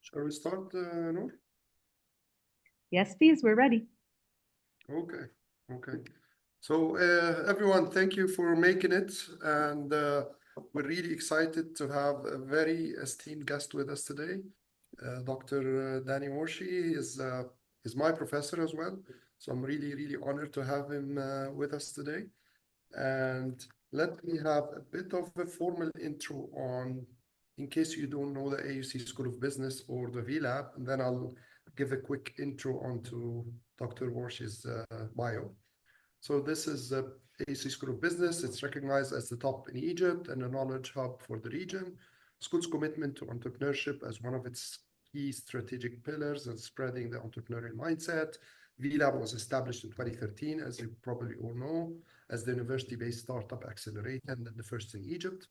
Shall we start, Noor? Yes, please, we're ready. Okay, okay. So, everyone, thank you for making it. And we're really excited to have a very esteemed guest with us today. Dr. Danny Warshay is my professor as well. So I'm really, really honored to have him with us today. And let me have a bit of a formal intro on, in case you don't know the AUC School of Business or the VLab, and then I'll give a quick intro onto Dr. Warsh's bio. So this is the AUC School of Business. It's recognized as the top in Egypt and a knowledge hub for the region. School's commitment to entrepreneurship as one of its key strategic pillars and spreading the entrepreneurial mindset. VLab was established in 2013, as you probably all know, as the university-based startup accelerator and the first in Egypt.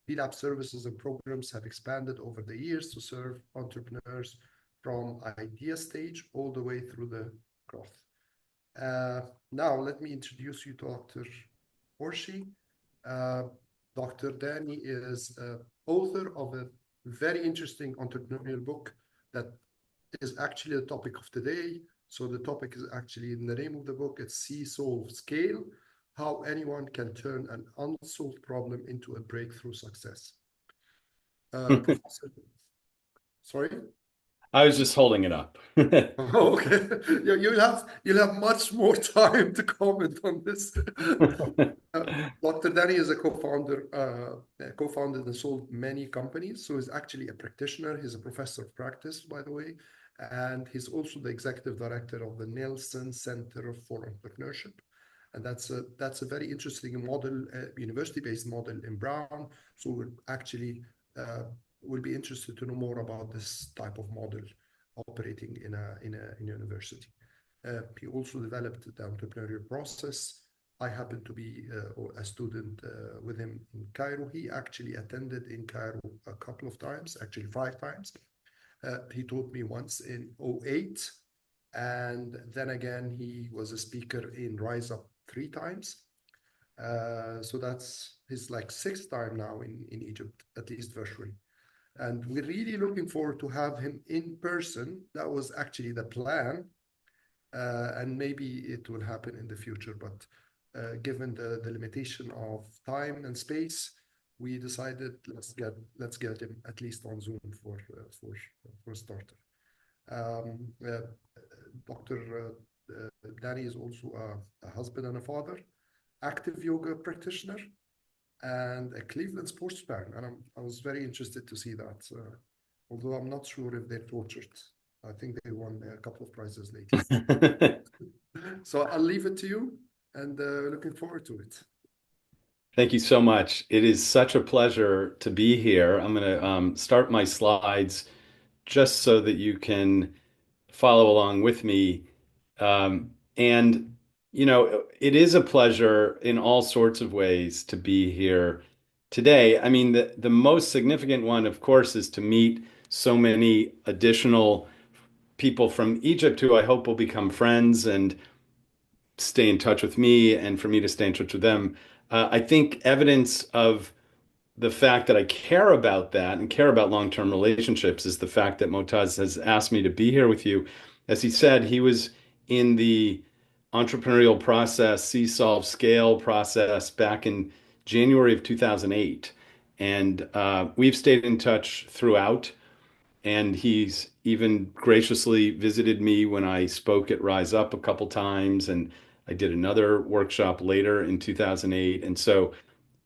VLab services and programs have expanded over the years to serve entrepreneurs from idea stage all the way through the growth. Now, let me introduce you to Dr. Warshay. Dr. Danny is author of a very interesting entrepreneurial book that is actually the topic of today. So the topic is actually in the name of the book, it's See, Solve, Scale, How Anyone Can Turn an Unsolved Problem into a Breakthrough Success. Professor, sorry? I was just holding it up. Oh, okay. You'll have much more time to comment on this. Dr. Danny is a co-founded and sold many companies. So he's actually a practitioner. He's a professor of practice, by the way. And he's also the executive director of the Nelson Center for Entrepreneurship. And that's a very interesting model, university-based model in Brown. So we'll be interested to know more about this type of model operating in a university. He also developed the entrepreneurial process. I happened to be a student with him in Cairo. He actually attended in Cairo a couple of times, actually 5 times. He taught me once in 2008, and then again he was a speaker in Rise Up 3 times. So that's his like 6th time now in Egypt, at least virtually. And we're really looking forward to have him in person. That was actually the plan, and maybe it will happen in the future. But given the limitation of time and space, we decided let's get him at least on Zoom for a starter. Dr. Danny is also a husband and a father, active yoga practitioner, and a Cleveland sports fan. And I was very interested to see that, although I'm not sure if they're tortured. I think they won a couple of prizes lately. So I'll leave it to you, and looking forward to it. Thank you so much. It is such a pleasure to be here. I'm going to start my slides just so that you can follow along with me. And, you know, it is a pleasure in all sorts of ways to be here today. I mean, the most significant one, of course, is to meet so many additional people from Egypt who I hope will become friends and stay in touch with me, and for me to stay in touch with them. I think evidence of the fact that I care about that and care about long-term relationships is the fact that Moataz has asked me to be here with you. As he said, he was in the entrepreneurial process, See, Solve, Scale process back in January of 2008. And we've stayed in touch throughout. And he's even graciously visited me when I spoke at Rise Up a couple times. And I did another workshop later in 2008. And so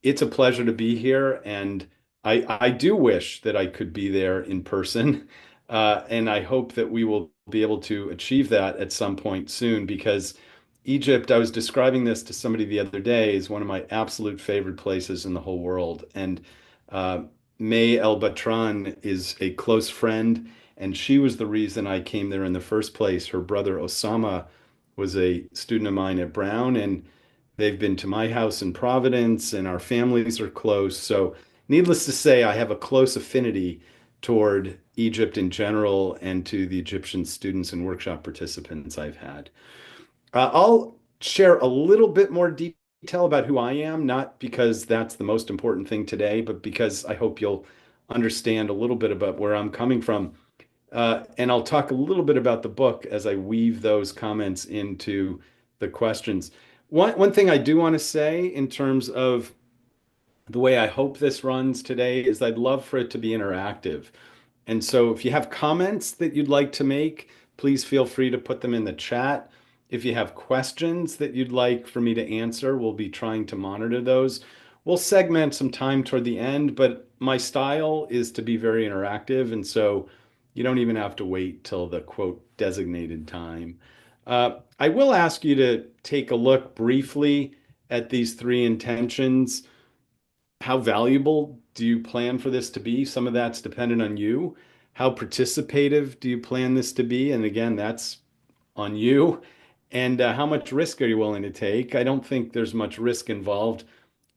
it's a pleasure to be here. And I do wish that I could be there in person. And I hope that we will be able to achieve that at some point soon, because Egypt, I was describing this to somebody the other day, is one of my absolute favorite places in the whole world. And May El Batran is a close friend, and she was the reason I came there in the first place. Her brother Osama was a student of mine at Brown, and they've been to my house in Providence, and our families are close. So, needless to say, I have a close affinity toward Egypt in general and to the Egyptian students and workshop participants I've had. I'll share a little bit more detail about who I am, not because that's the most important thing today, but because I hope you'll understand a little bit about where I'm coming from. And I'll talk a little bit about the book as I weave those comments into the questions. One thing I do want to say in terms of the way I hope this runs today is I'd love for it to be interactive. And so if you have comments that you'd like to make, please feel free to put them in the chat. If you have questions that you'd like for me to answer, we'll be trying to monitor those. We'll segment some time toward the end, but my style is to be very interactive. And so you don't even have to wait till the quote designated time. I will ask you to take a look briefly at these three intentions. How valuable do you plan for this to be? Some of that's dependent on you. How participative do you plan this to be? And again, that's on you. And how much risk are you willing to take? I don't think there's much risk involved.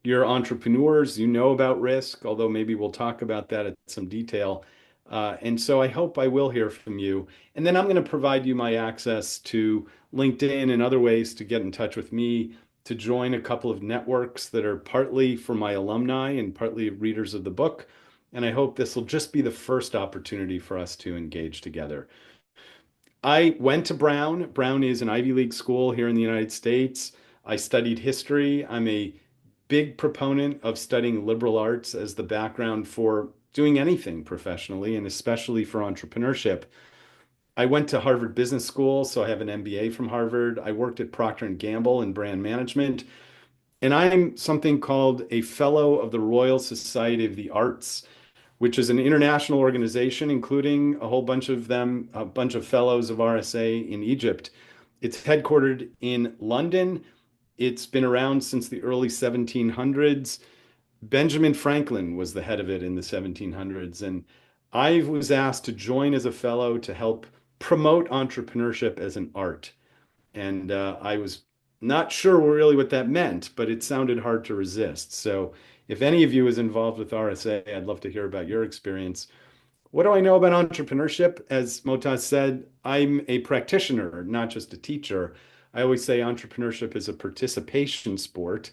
You're entrepreneurs, you know about risk, although maybe we'll talk about that at some detail. And so I hope I will hear from you. And then I'm going to provide you my access to LinkedIn and other ways to get in touch with me, to join a couple of networks that are partly for my alumni and partly readers of the book. And I hope this will just be the first opportunity for us to engage together. I went to Brown. Brown is an Ivy League school here in the United States. I studied history. I'm a big proponent of studying liberal arts as the background for doing anything professionally, and especially for entrepreneurship. I went to Harvard Business School, so I have an MBA from Harvard. I worked at Procter and Gamble in brand management, and I'm something called a Fellow of the Royal Society of the Arts, which is an international organization, including a whole bunch of them, a bunch of fellows of RSA in Egypt. It's headquartered in London. It's been around since the early 1700s. Benjamin Franklin was the head of it in the 1700s. And I was asked to join as a fellow to help promote entrepreneurship as an art. And I was not sure really what that meant, but it sounded hard to resist. So if any of you is involved with RSA, I'd love to hear about your experience. What do I know about entrepreneurship? As Moataz said, I'm a practitioner, not just a teacher. I always say entrepreneurship is a participation sport.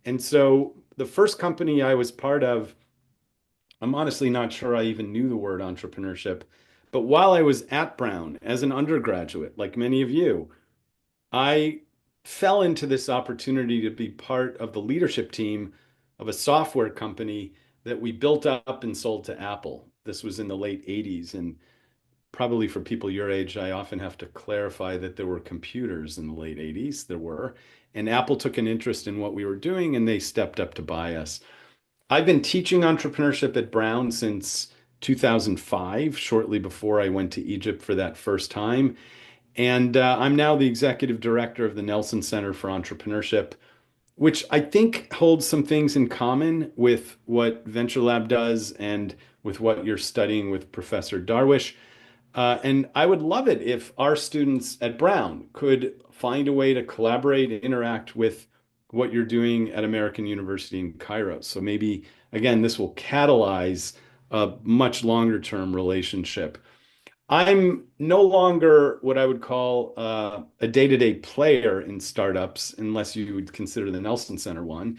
And so the first company I was part of, I'm honestly not sure I even knew the word entrepreneurship. But while I was at Brown as an undergraduate, like many of you, I fell into this opportunity to be part of the leadership team of a software company that we built up and sold to Apple. This was in the late 80s. And probably for people your age, I often have to clarify that there were computers in the late 80s. There were. And Apple took an interest in what we were doing and they stepped up to buy us. I've been teaching entrepreneurship at Brown since 2005, shortly before I went to Egypt for that first time. And I'm now the executive director of the Nelson Center for Entrepreneurship, which I think holds some things in common with what Venture Lab does and with what you're studying with Professor Darwish. And I would love it if our students at Brown could find a way to collaborate and interact with what you're doing at American University in Cairo. So maybe, again, this will catalyze a much longer term relationship. I'm no longer what I would call a day-to-day player in startups, unless you would consider the Nelson Center one.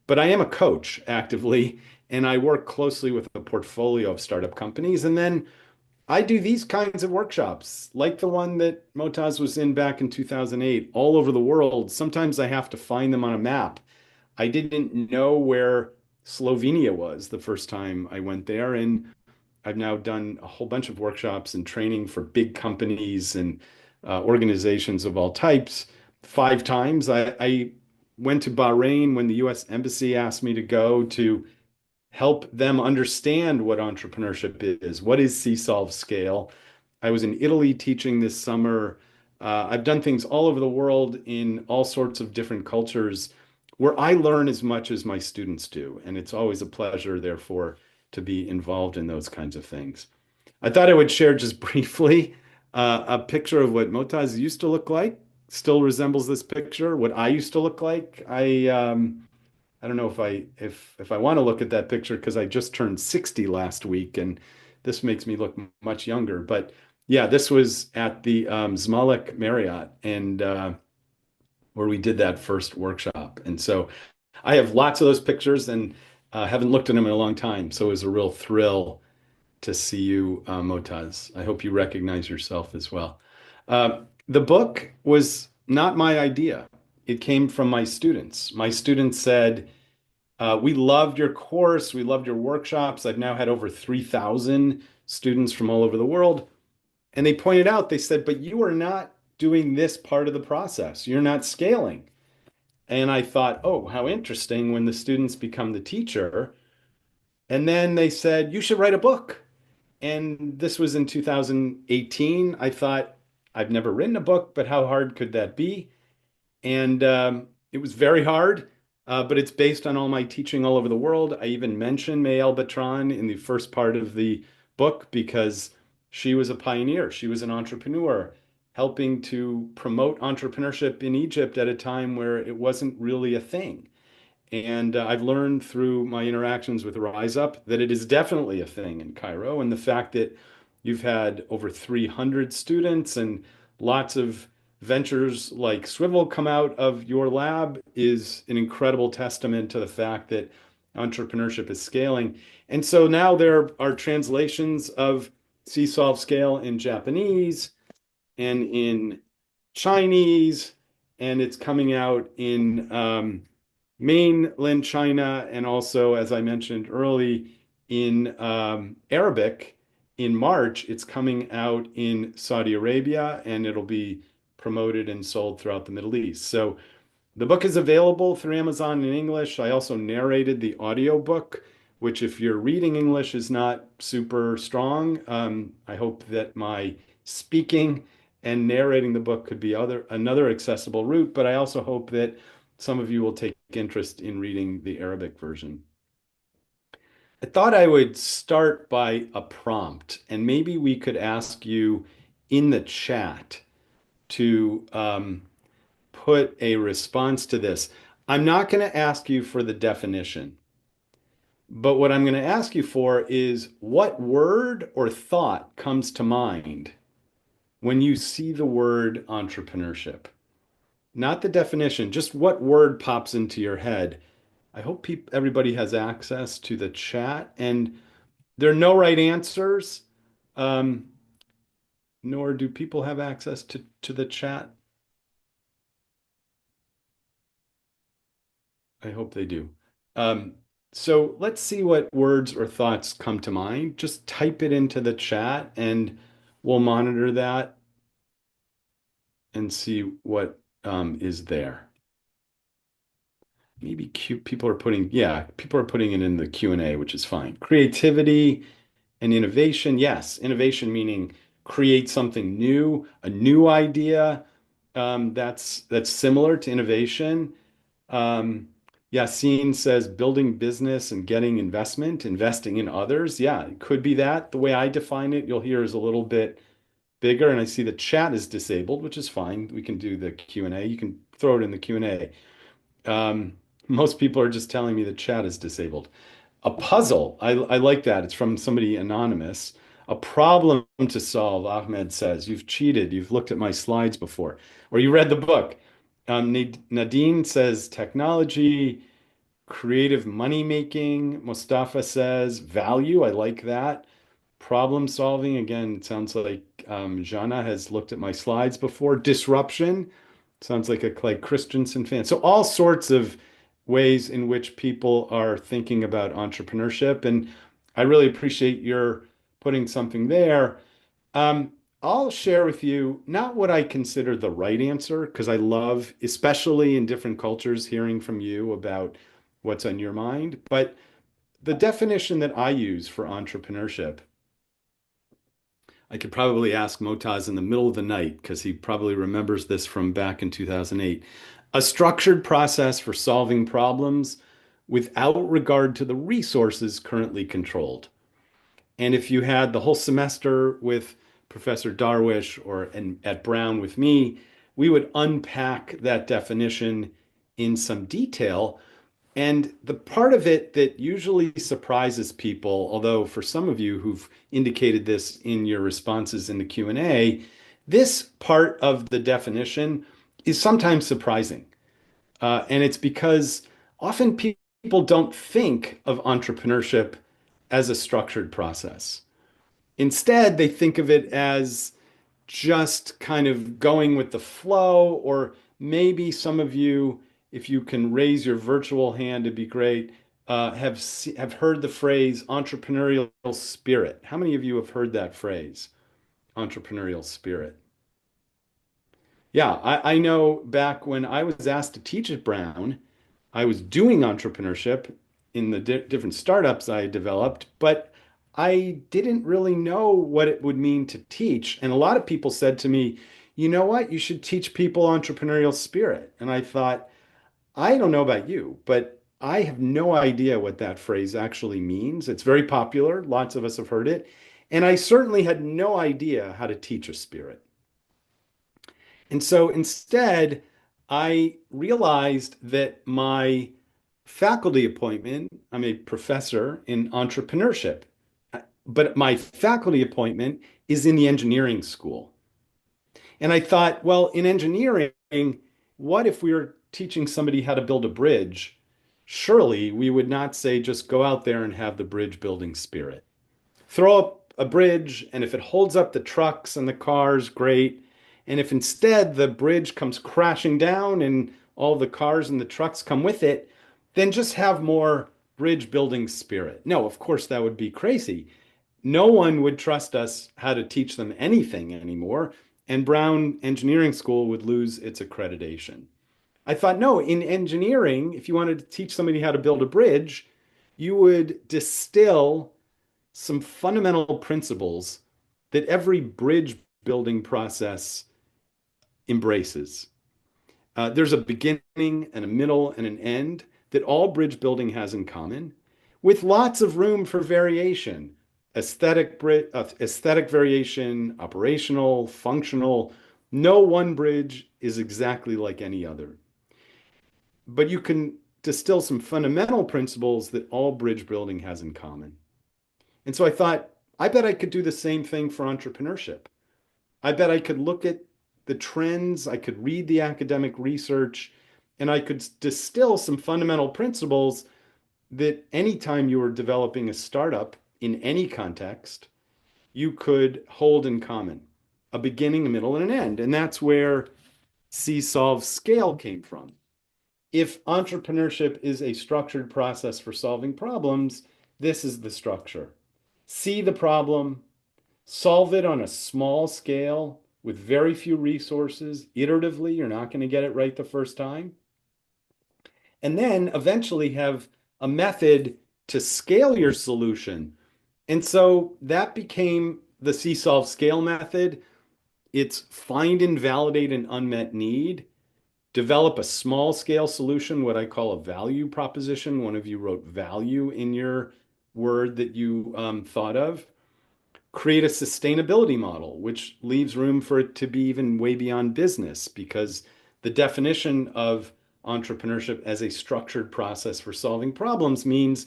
But I am a coach actively, and I work closely with a portfolio of startup companies. And then I do these kinds of workshops, like the one that Moataz was in back in 2008, all over the world. Sometimes I have to find them on a map. I didn't know where Slovenia was the first time I went there, and I've now done a whole bunch of workshops and training for big companies and organizations of all types. 5 times I went to Bahrain when the US Embassy asked me to go to help them understand what entrepreneurship is. What is C-Solve Scale? I was in Italy teaching this summer. I've done things all over the world in all sorts of different cultures where I learn as much as my students do. And it's always a pleasure, therefore, to be involved in those kinds of things. I thought I would share just briefly a picture of what Moataz used to look like. Still resembles this picture. What I used to look like. I don't know if I want to look at that picture because I just turned 60 last week, and this makes me look much younger. But yeah, this was at the Zmalek Marriott, and where we did that first workshop. And so I have lots of those pictures, and haven't looked at them in a long time. So it was a real thrill to see you, Moataz. I hope you recognize yourself as well. The book was not my idea. It came from my students. My students said, we loved your course. We loved your workshops. I've now had over 3,000 students from all over the world. And they pointed out, they said, but you are not doing this part of the process. You're not scaling. And I thought, oh, how interesting when the students become the teacher. And then they said, you should write a book. And this was in 2018. I thought, I've never written a book, but how hard could that be? And it was very hard, but it's based on all my teaching all over the world. I even mention Maëlle Bertrand in the first part of the book because she was a pioneer. She was an entrepreneur helping to promote entrepreneurship in Egypt at a time where it wasn't really a thing. And I've learned through my interactions with Rise Up that it is definitely a thing in Cairo. And the fact that you've had over 300 students and lots of ventures like Swivel come out of your lab is an incredible testament to the fact that entrepreneurship is scaling. And so now there are translations of See Solve Scale in Japanese and in Chinese, and it's coming out in mainland China, and also, as I mentioned early, in Arabic. In March, it's coming out in Saudi Arabia, and it'll be promoted and sold throughout the Middle East. So the book is available through Amazon in English. I also narrated the audiobook, which if your reading English is not super strong, I hope that my speaking and narrating the book could be another accessible route, but I also hope that some of you will take interest in reading the Arabic version. I thought I would start by a prompt, and maybe we could ask you in the chat to put a response to this. I'm not going to ask you for the definition, but what I'm going to ask you for is what word or thought comes to mind when you see the word entrepreneurship? Not the definition, just what word pops into your head. I hope everybody has access to the chat, and there are no right answers, nor do people have access to the chat. I hope they do. So let's see what words or thoughts come to mind. Just type it into the chat and we'll monitor that and see what is there. Maybe people are putting it in the Q&A, which is fine. Creativity and innovation. Yes, innovation meaning create something new, a new idea. That's similar to innovation. Yassine says building business and getting investing in others. Yeah, it could be that. The way I define it, you'll hear is a little bit bigger. And I see the chat is disabled, which is fine. We can do the Q&A. You can throw it in the Q&A. Most people are just telling me the chat is disabled. A puzzle. I like that. It's from somebody anonymous. A problem to solve, Ahmed says. You've cheated. You've looked at my slides before, or you read the book. Nadine says technology, creative money making. Mustafa says value. I like that. Problem solving. Again, it sounds like Jana has looked at my slides before. Disruption. Sounds like a Clegg Christensen fan. So all sorts of ways in which people are thinking about entrepreneurship. And I really appreciate your putting something there. I'll share with you not what I consider the right answer, because I love, especially in different cultures, hearing from you about what's on your mind, but the definition that I use for entrepreneurship. I could probably ask Moataz in the middle of the night because he probably remembers this from back in 2008. A structured process for solving problems without regard to the resources currently controlled. And if you had the whole semester with Professor Darwish or at Brown with me, we would unpack that definition in some detail. And the part of it that usually surprises people, although for some of you who've indicated this in your responses in the Q&A, this part of the definition is sometimes surprising. And it's because often people don't think of entrepreneurship as a structured process. Instead, they think of it as just kind of going with the flow, or maybe some of you, if you can raise your virtual hand, it'd be great, have heard the phrase entrepreneurial spirit. How many of you have heard that phrase, entrepreneurial spirit? Yeah, I know back when I was asked to teach at Brown, I was doing entrepreneurship in the different startups I developed, but I didn't really know what it would mean to teach. And a lot of people said to me, you know what? You should teach people entrepreneurial spirit. And I thought, I don't know about you, but I have no idea what that phrase actually means. It's very popular. Lots of us have heard it. And I certainly had no idea how to teach a spirit. And so instead, I realized that my faculty appointment, I'm a professor in entrepreneurship, but my faculty appointment is in the engineering school. And I thought, well, in engineering, what if we were teaching somebody how to build a bridge? Surely we would not say just go out there and have the bridge building spirit. Throw up a bridge, and if it holds up the trucks and the cars, great. And if instead the bridge comes crashing down and all the cars and the trucks come with it, then just have more bridge building spirit. No, of course, that would be crazy. No one would trust us how to teach them anything anymore, and Brown Engineering School would lose its accreditation. I thought, no, in engineering, if you wanted to teach somebody how to build a bridge, you would distill some fundamental principles that every bridge building process embraces. There's a beginning and a middle and an end that all bridge building has in common, with lots of room for variation. Aesthetic variation, operational, functional. No one bridge is exactly like any other. But you can distill some fundamental principles that all bridge building has in common. And so I thought, I bet I could do the same thing for entrepreneurship. I bet I could look at the trends, I could read the academic research, and I could distill some fundamental principles that anytime you were developing a startup in any context, you could hold in common: a beginning, a middle, and an end. And that's where C solve scale came from. If entrepreneurship is a structured process for solving problems, this is the structure. See the problem, solve it on a small scale with very few resources, iteratively. You're not going to get it right the first time. And then eventually have a method to scale your solution. And so that became the C-solve scale method. It's find and validate an unmet need, develop a small scale solution, what I call a value proposition. One of you wrote value in your word that you thought of. Create a sustainability model, which leaves room for it to be even way beyond business, because the definition of entrepreneurship as a structured process for solving problems means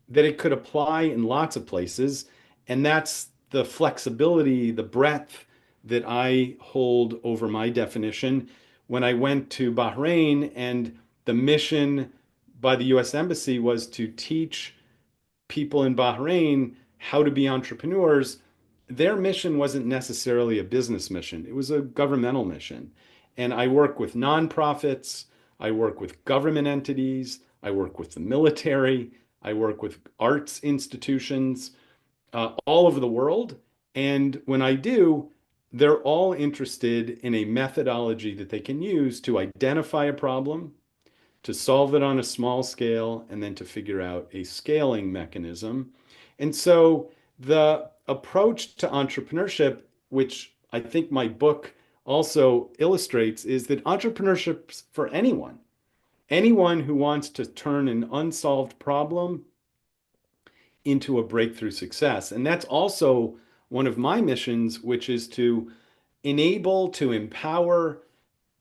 that it could apply in lots of places. And that's the flexibility, the breadth that I hold over my definition. When I went to Bahrain, and the mission by the US Embassy was to teach people in Bahrain how to be entrepreneurs, their mission wasn't necessarily a business mission. It was a governmental mission. And I work with nonprofits, I work with government entities, I work with the military, I work with arts institutions all over the world. And when I do, they're all interested in a methodology that they can use to identify a problem, to solve it on a small scale, and then to figure out a scaling mechanism. And so the approach to entrepreneurship, which I think my book also illustrates, is that entrepreneurship's for anyone. Anyone who wants to turn an unsolved problem into a breakthrough success. And that's also one of my missions, which is to enable, to empower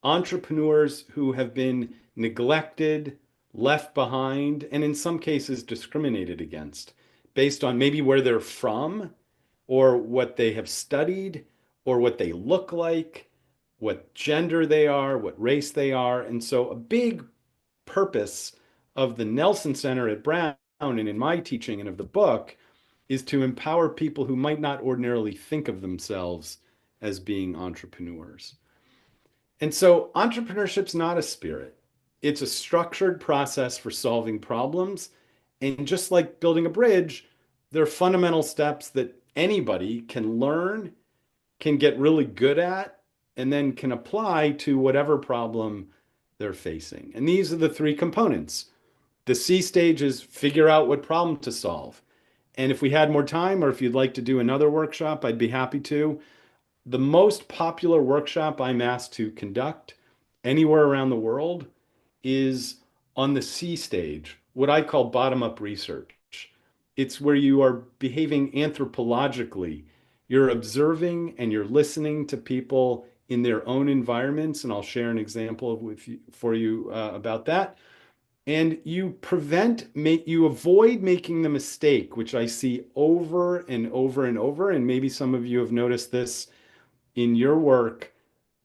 entrepreneurs who have been neglected, left behind, and in some cases discriminated against based on maybe where they're from, or what they have studied, or what they look like, what gender they are, what race they are. And so a big purpose of the Nelson Center at Brown, and in my teaching and of the book, is to empower people who might not ordinarily think of themselves as being entrepreneurs. And so entrepreneurship's not a spirit. It's a structured process for solving problems. And just like building a bridge, there are fundamental steps that anybody can learn, can get really good at, and then can apply to whatever problem they're facing. And these are the three components. The C stage is figure out what problem to solve. And if we had more time, or if you'd like to do another workshop, I'd be happy to. The most popular workshop I'm asked to conduct anywhere around the world is on the C stage, what I call bottom-up research. It's where you are behaving anthropologically. You're observing and you're listening to people in their own environments, and I'll share an example for you about that. And you avoid making the mistake, which I see over and over and over, and maybe some of you have noticed this in your work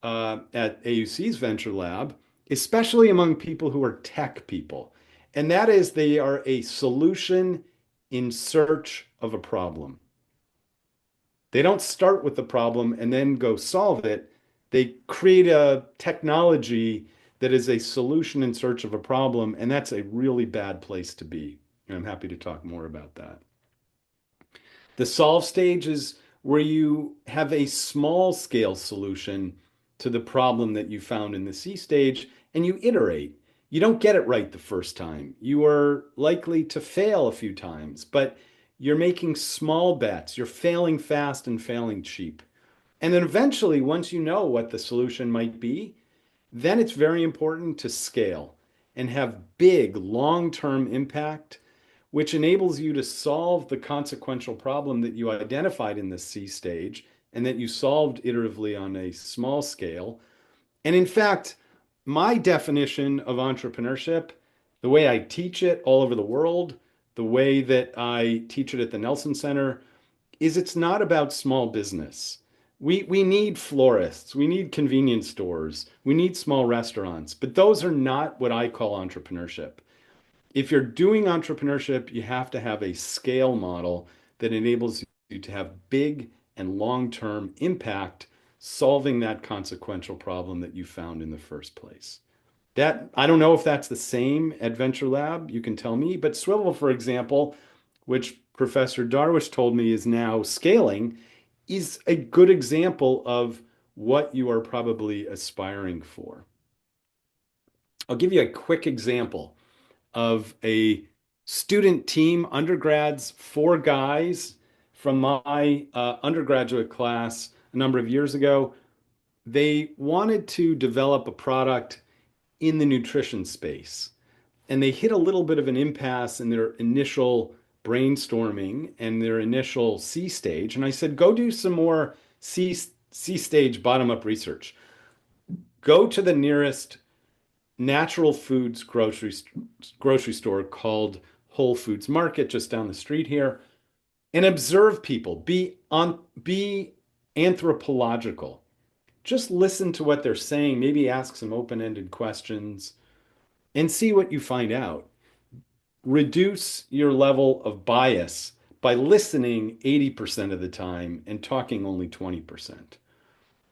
at AUC's Venture Lab, especially among people who are tech people. And that is they are a solution in search of a problem. They don't start with the problem and then go solve it. They create a technology that is a solution in search of a problem, and that's a really bad place to be. And I'm happy to talk more about that. The solve stage is where you have a small scale solution to the problem that you found in the C stage, and you iterate. You don't get it right the first time. You are likely to fail a few times, but you're making small bets. You're failing fast and failing cheap. And then eventually, once you know what the solution might be, then it's very important to scale and have big long-term impact, which enables you to solve the consequential problem that you identified in the C stage and that you solved iteratively on a small scale. And in fact, my definition of entrepreneurship, the way I teach it all over the world, the way that I teach it at the Nelson Center, is it's not about small business. We need florists, we need convenience stores, we need small restaurants, but those are not what I call entrepreneurship. If you're doing entrepreneurship, you have to have a scale model that enables you to have big and long-term impact solving that consequential problem that you found in the first place. That, I don't know if that's the same at Venture Lab, you can tell me, but Swivel, for example, which Professor Darwish told me is now scaling, is a good example of what you are probably aspiring for. I'll give you a quick example of a student team, undergrads, 4 guys from my undergraduate class a number of years ago. They wanted to develop a product in the nutrition space. And they hit a little bit of an impasse in their initial brainstorming and their initial C stage. And I said, go do some more C stage bottom-up research. Go to the nearest natural foods grocery store called Whole Foods Market just down the street here and observe people. Be anthropological. Just listen to what they're saying, maybe ask some open-ended questions and see what you find out. Reduce your level of bias by listening 80% of the time and talking only 20%.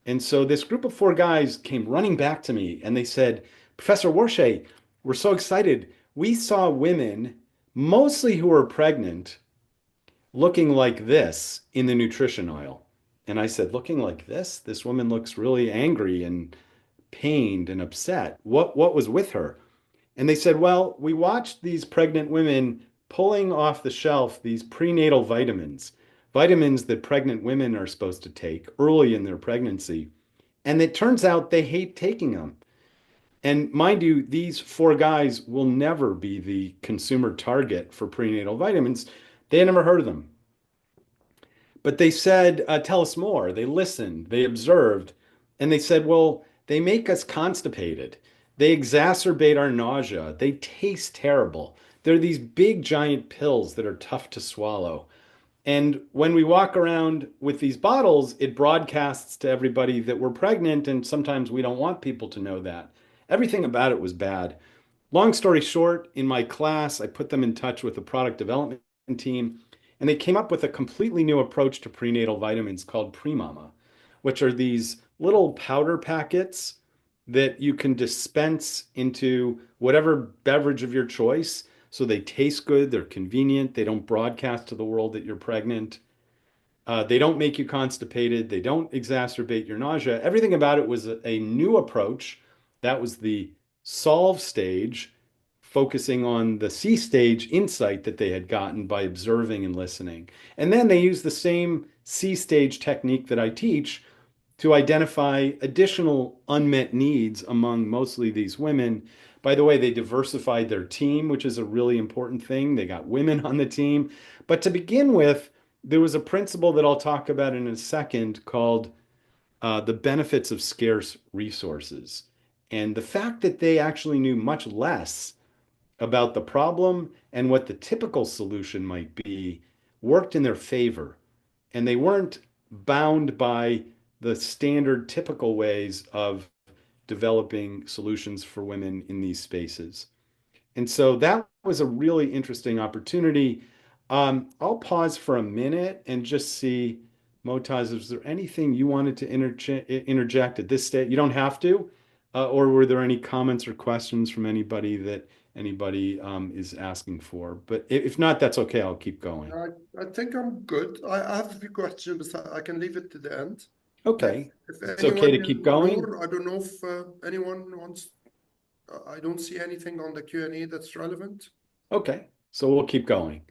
And so this group of 4 guys came running back to me and they said, Professor Warshay, we're so excited. We saw women, mostly who were pregnant, looking like this in the nutrition aisle. And I said, looking like this? This woman looks really angry and pained and upset. What was with her? And they said, well, we watched these pregnant women pulling off the shelf these prenatal vitamins, vitamins that pregnant women are supposed to take early in their pregnancy. And it turns out they hate taking them. And mind you, these 4 guys will never be the consumer target for prenatal vitamins. They had never heard of them. But they said, tell us more. They listened, they observed, and they said, well, they make us constipated. They exacerbate our nausea. They taste terrible. They're these big, giant pills that are tough to swallow. And when we walk around with these bottles, it broadcasts to everybody that we're pregnant, and sometimes we don't want people to know that. Everything about it was bad. Long story short, in my class, I put them in touch with the product development team, And they came up with a completely new approach to prenatal vitamins called Pre-Mama, which are these little powder packets that you can dispense into whatever beverage of your choice. So they taste good, they're convenient, they don't broadcast to the world that you're pregnant. They don't make you constipated. They don't exacerbate your nausea. Everything about it was a new approach. That was the solve stage, focusing on the C stage insight that they had gotten by observing and listening. And then they use the same C stage technique that I teach to identify additional unmet needs among mostly these women. By the way, they diversified their team, which is a really important thing. They got women on the team. But to begin with, there was a principle that I'll talk about in a second called the benefits of scarce resources. And the fact that they actually knew much less about the problem and what the typical solution might be worked in their favor. And they weren't bound by the standard typical ways of developing solutions for women in these spaces. And so that was a really interesting opportunity. I'll pause for a minute and just see, Moataz, is there anything you wanted to interject at this stage? You don't have to, or were there any comments or questions from anybody that anybody is asking for? But if not, that's okay. I'll keep going. I think I'm good. I have a few questions, but I can leave it to the end. Okay. If It's okay to anyone keep going. more, I don't know if anyone wants. I don't see anything on the Q&A that's relevant. Okay. So we'll keep going.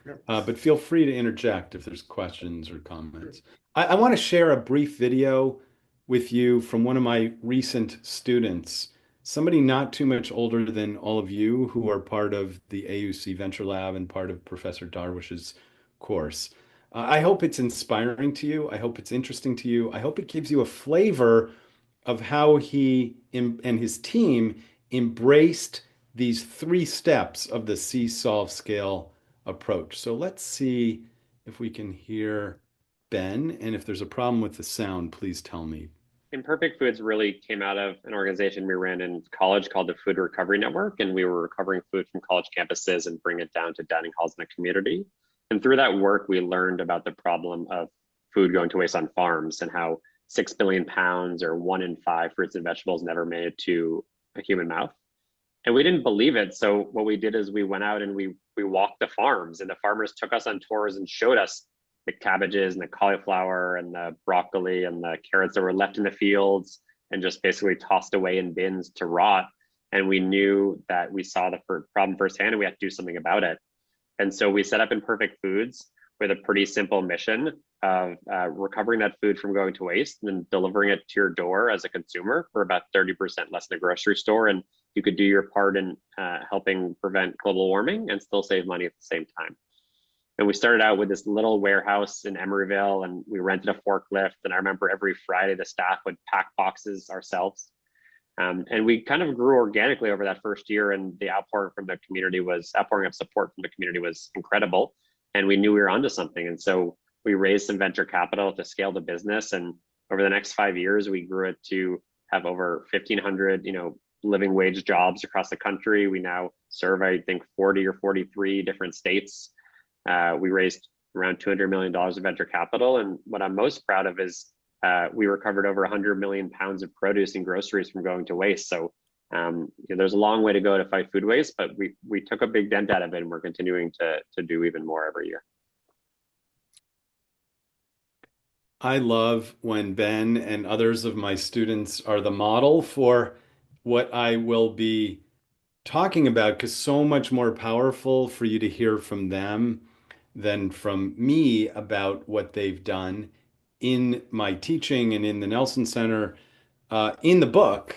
Yeah. But feel free to interject if there's questions or comments. I want to share a brief video with you from one of my recent students, somebody not too much older than all of you who are part of the AUC Venture Lab and part of Professor Darwish's course. I hope it's inspiring to you. I hope it's interesting to you. I hope it gives you a flavor of how he and his team embraced these 3 steps of the C solve scale approach. So let's see if we can hear Ben, and if there's a problem with the sound, please tell me. Imperfect Foods really came out of an organization we ran in college called the Food Recovery Network, and we were recovering food from college campuses and bring it down to dining halls in the community. And through that work, we learned about the problem of food going to waste on farms and how 6 billion pounds or 1 in 5 fruits and vegetables never made it to a human mouth. And we didn't believe it. So what we did is we went out and we walked the farms, and the farmers took us on tours and showed us the cabbages and the cauliflower and the broccoli and the carrots that were left in the fields and just basically tossed away in bins to rot. And we knew that we saw the problem firsthand and we had to do something about it. And so we set up Imperfect Foods with a pretty simple mission of recovering that food from going to waste and then delivering it to your door as a consumer for about 30% less than a grocery store. And you could do your part in helping prevent global warming and still save money at the same time. And we started out with this little warehouse in Emeryville, and we rented a forklift. And I remember every Friday the staff would pack boxes ourselves. And we kind of grew organically over that first year, and the outpouring of support from the community was incredible. And we knew we were onto something. And so we raised some venture capital to scale the business. And over the next 5 years, we grew it to have over 1,500, living wage jobs across the country. We now serve, I think, 40 or 43 different states. We raised around $200 million of venture capital. And what I'm most proud of is we recovered over 100 million pounds of produce and groceries from going to waste. So there's a long way to go to fight food waste, but we took a big dent out of it, and we're continuing to do even more every year. I love when Ben and others of my students are the model for what I will be talking about, because so much more powerful for you to hear from them than from me about what they've done in my teaching and in the Nelson Center. In the book,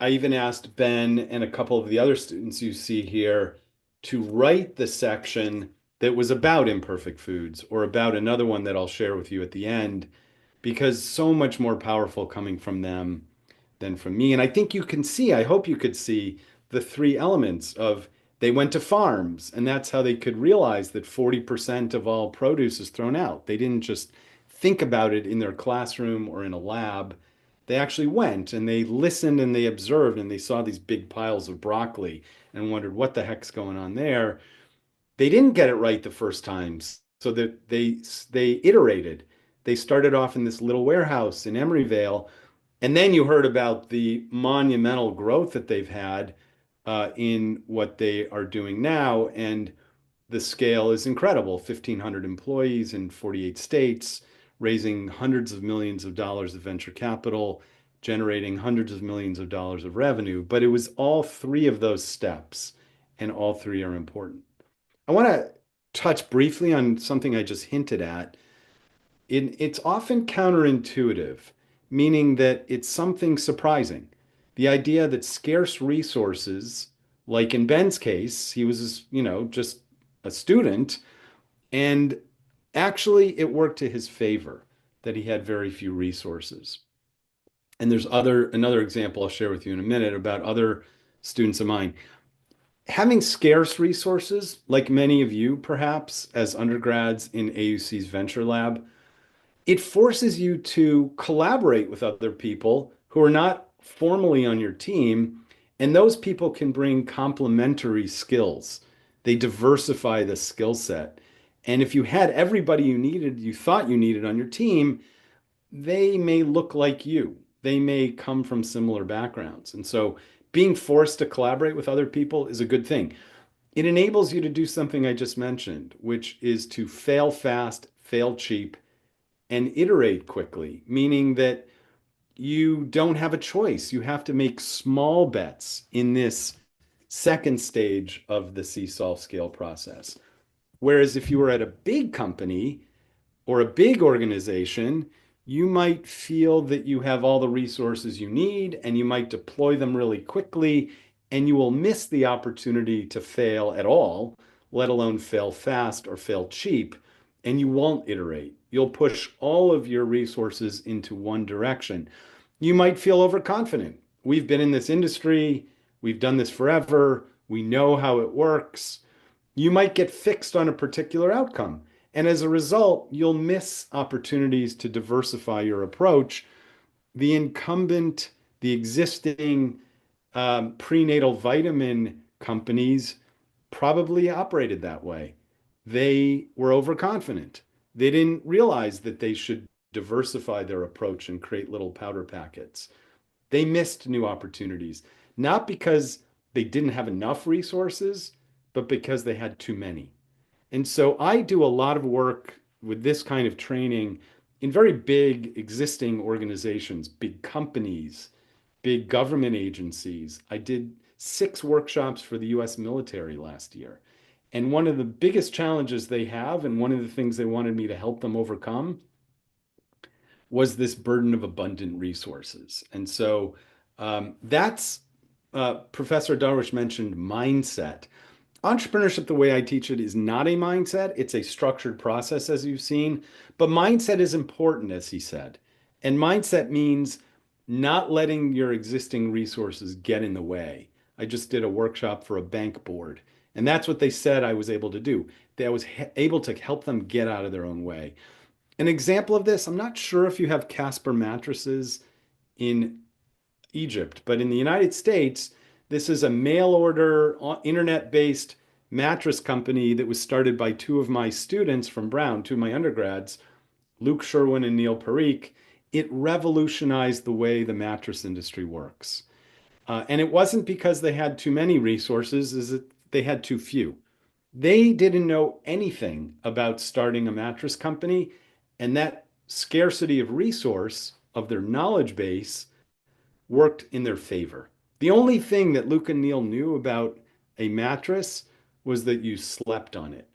I even asked Ben and a couple of the other students you see here to write the section that was about imperfect foods, or about another one that I'll share with you at the end, because so much more powerful coming from them than from me. And I think you can see, I hope you could see the 3 elements of they went to farms, and that's how they could realize that 40% of all produce is thrown out. They didn't just think about it in their classroom or in a lab. They actually went and they listened and they observed, and they saw these big piles of broccoli and wondered what the heck's going on there. They didn't get it right the first times. So that they iterated. They started off in this little warehouse in Emeryvale, and then you heard about the monumental growth that they've had in what they are doing now. And the scale is incredible. 1,500 employees in 48 states, raising hundreds of millions of dollars of venture capital, generating hundreds of millions of dollars of revenue. But it was all three of those steps, and all three are important. I want to touch briefly on something I just hinted at. It's often counterintuitive, meaning that it's something surprising. The idea that scarce resources, like in Ben's case, he was, just a student, and actually it worked to his favor that he had very few resources. And there's another example I'll share with you in a minute about other students of mine. Having scarce resources, like many of you perhaps as undergrads in AUC's Venture Lab, it forces you to collaborate with other people who are not formally on your team, and those people can bring complementary skills. They diversify the skill set. And if you had everybody you thought you needed on your team, they may look like you. They may come from similar backgrounds. And so being forced to collaborate with other people is a good thing. It enables you to do something I just mentioned, which is to fail fast, fail cheap, and iterate quickly, meaning that you don't have a choice. You have to make small bets in this second stage of the seesaw scale process. Whereas if you were at a big company or a big organization, you might feel that you have all the resources you need and you might deploy them really quickly, and you will miss the opportunity to fail at all, let alone fail fast or fail cheap, and you won't iterate. You'll push all of your resources into one direction. You might feel overconfident. We've been in this industry, we've done this forever, we know how it works. You might get fixed on a particular outcome. And as a result, you'll miss opportunities to diversify your approach. The existing prenatal vitamin companies probably operated that way. They were overconfident. They didn't realize that they should diversify their approach and create little powder packets. They missed new opportunities, not because they didn't have enough resources, but because they had too many. And so I do a lot of work with this kind of training in very big existing organizations, big companies, big government agencies. I did 6 workshops for the US military last year. And one of the biggest challenges they have, and one of the things they wanted me to help them overcome, was this burden of abundant resources. And so that's Professor Darwish mentioned mindset. Entrepreneurship, the way I teach it, is not a mindset. It's a structured process, as you've seen. But mindset is important, as he said. And mindset means not letting your existing resources get in the way. I just did a workshop for a bank board, and that's what they said I was able to do. I was able to help them get out of their own way. An example of this, I'm not sure if you have Casper mattresses in Egypt, but in the United States, this is a mail order, internet-based mattress company that was started by 2 of my students from Brown, 2 of my undergrads, Luke Sherwin and Neil Parikh. It revolutionized the way the mattress industry works. And it wasn't because they had too many resources, is that they had too few. They didn't know anything about starting a mattress company, and that scarcity of resource of their knowledge base worked in their favor. The only thing that Luke and Neil knew about a mattress was that you slept on it.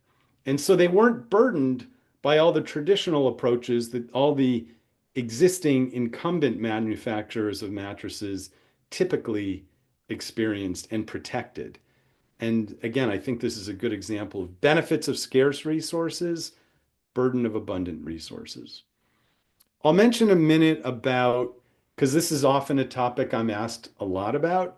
And so they weren't burdened by all the traditional approaches that all the existing incumbent manufacturers of mattresses typically experienced and protected. And again, I think this is a good example of benefits of scarce resources, burden of abundant resources. I'll mention a minute about, because this is often a topic I'm asked a lot about,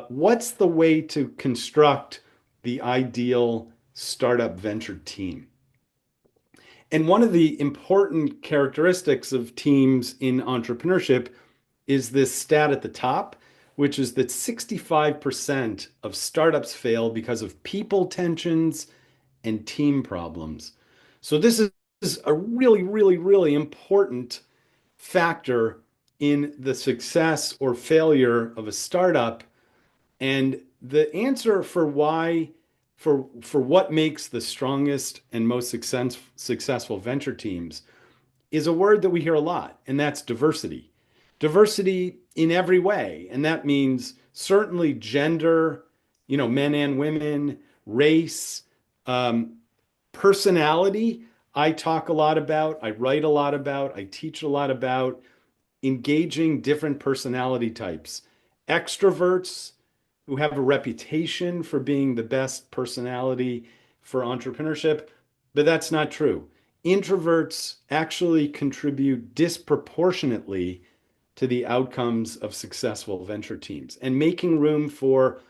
what's the way to construct the ideal startup venture team? And one of the important characteristics of teams in entrepreneurship is this stat at the top, which is that 65% of startups fail because of people tensions and team problems. So this is a really, really, really important factor in the success or failure of a startup. And the answer for why, for what makes the strongest and most successful venture teams is a word that we hear a lot, and that's diversity. Diversity in every way. And that means certainly gender, men and women, race, um, personality. I talk a lot about, I write a lot about, I teach a lot about engaging different personality types. Extroverts who have a reputation for being the best personality for entrepreneurship, but that's not true. Introverts actually contribute disproportionately to the outcomes of successful venture teams. And making room for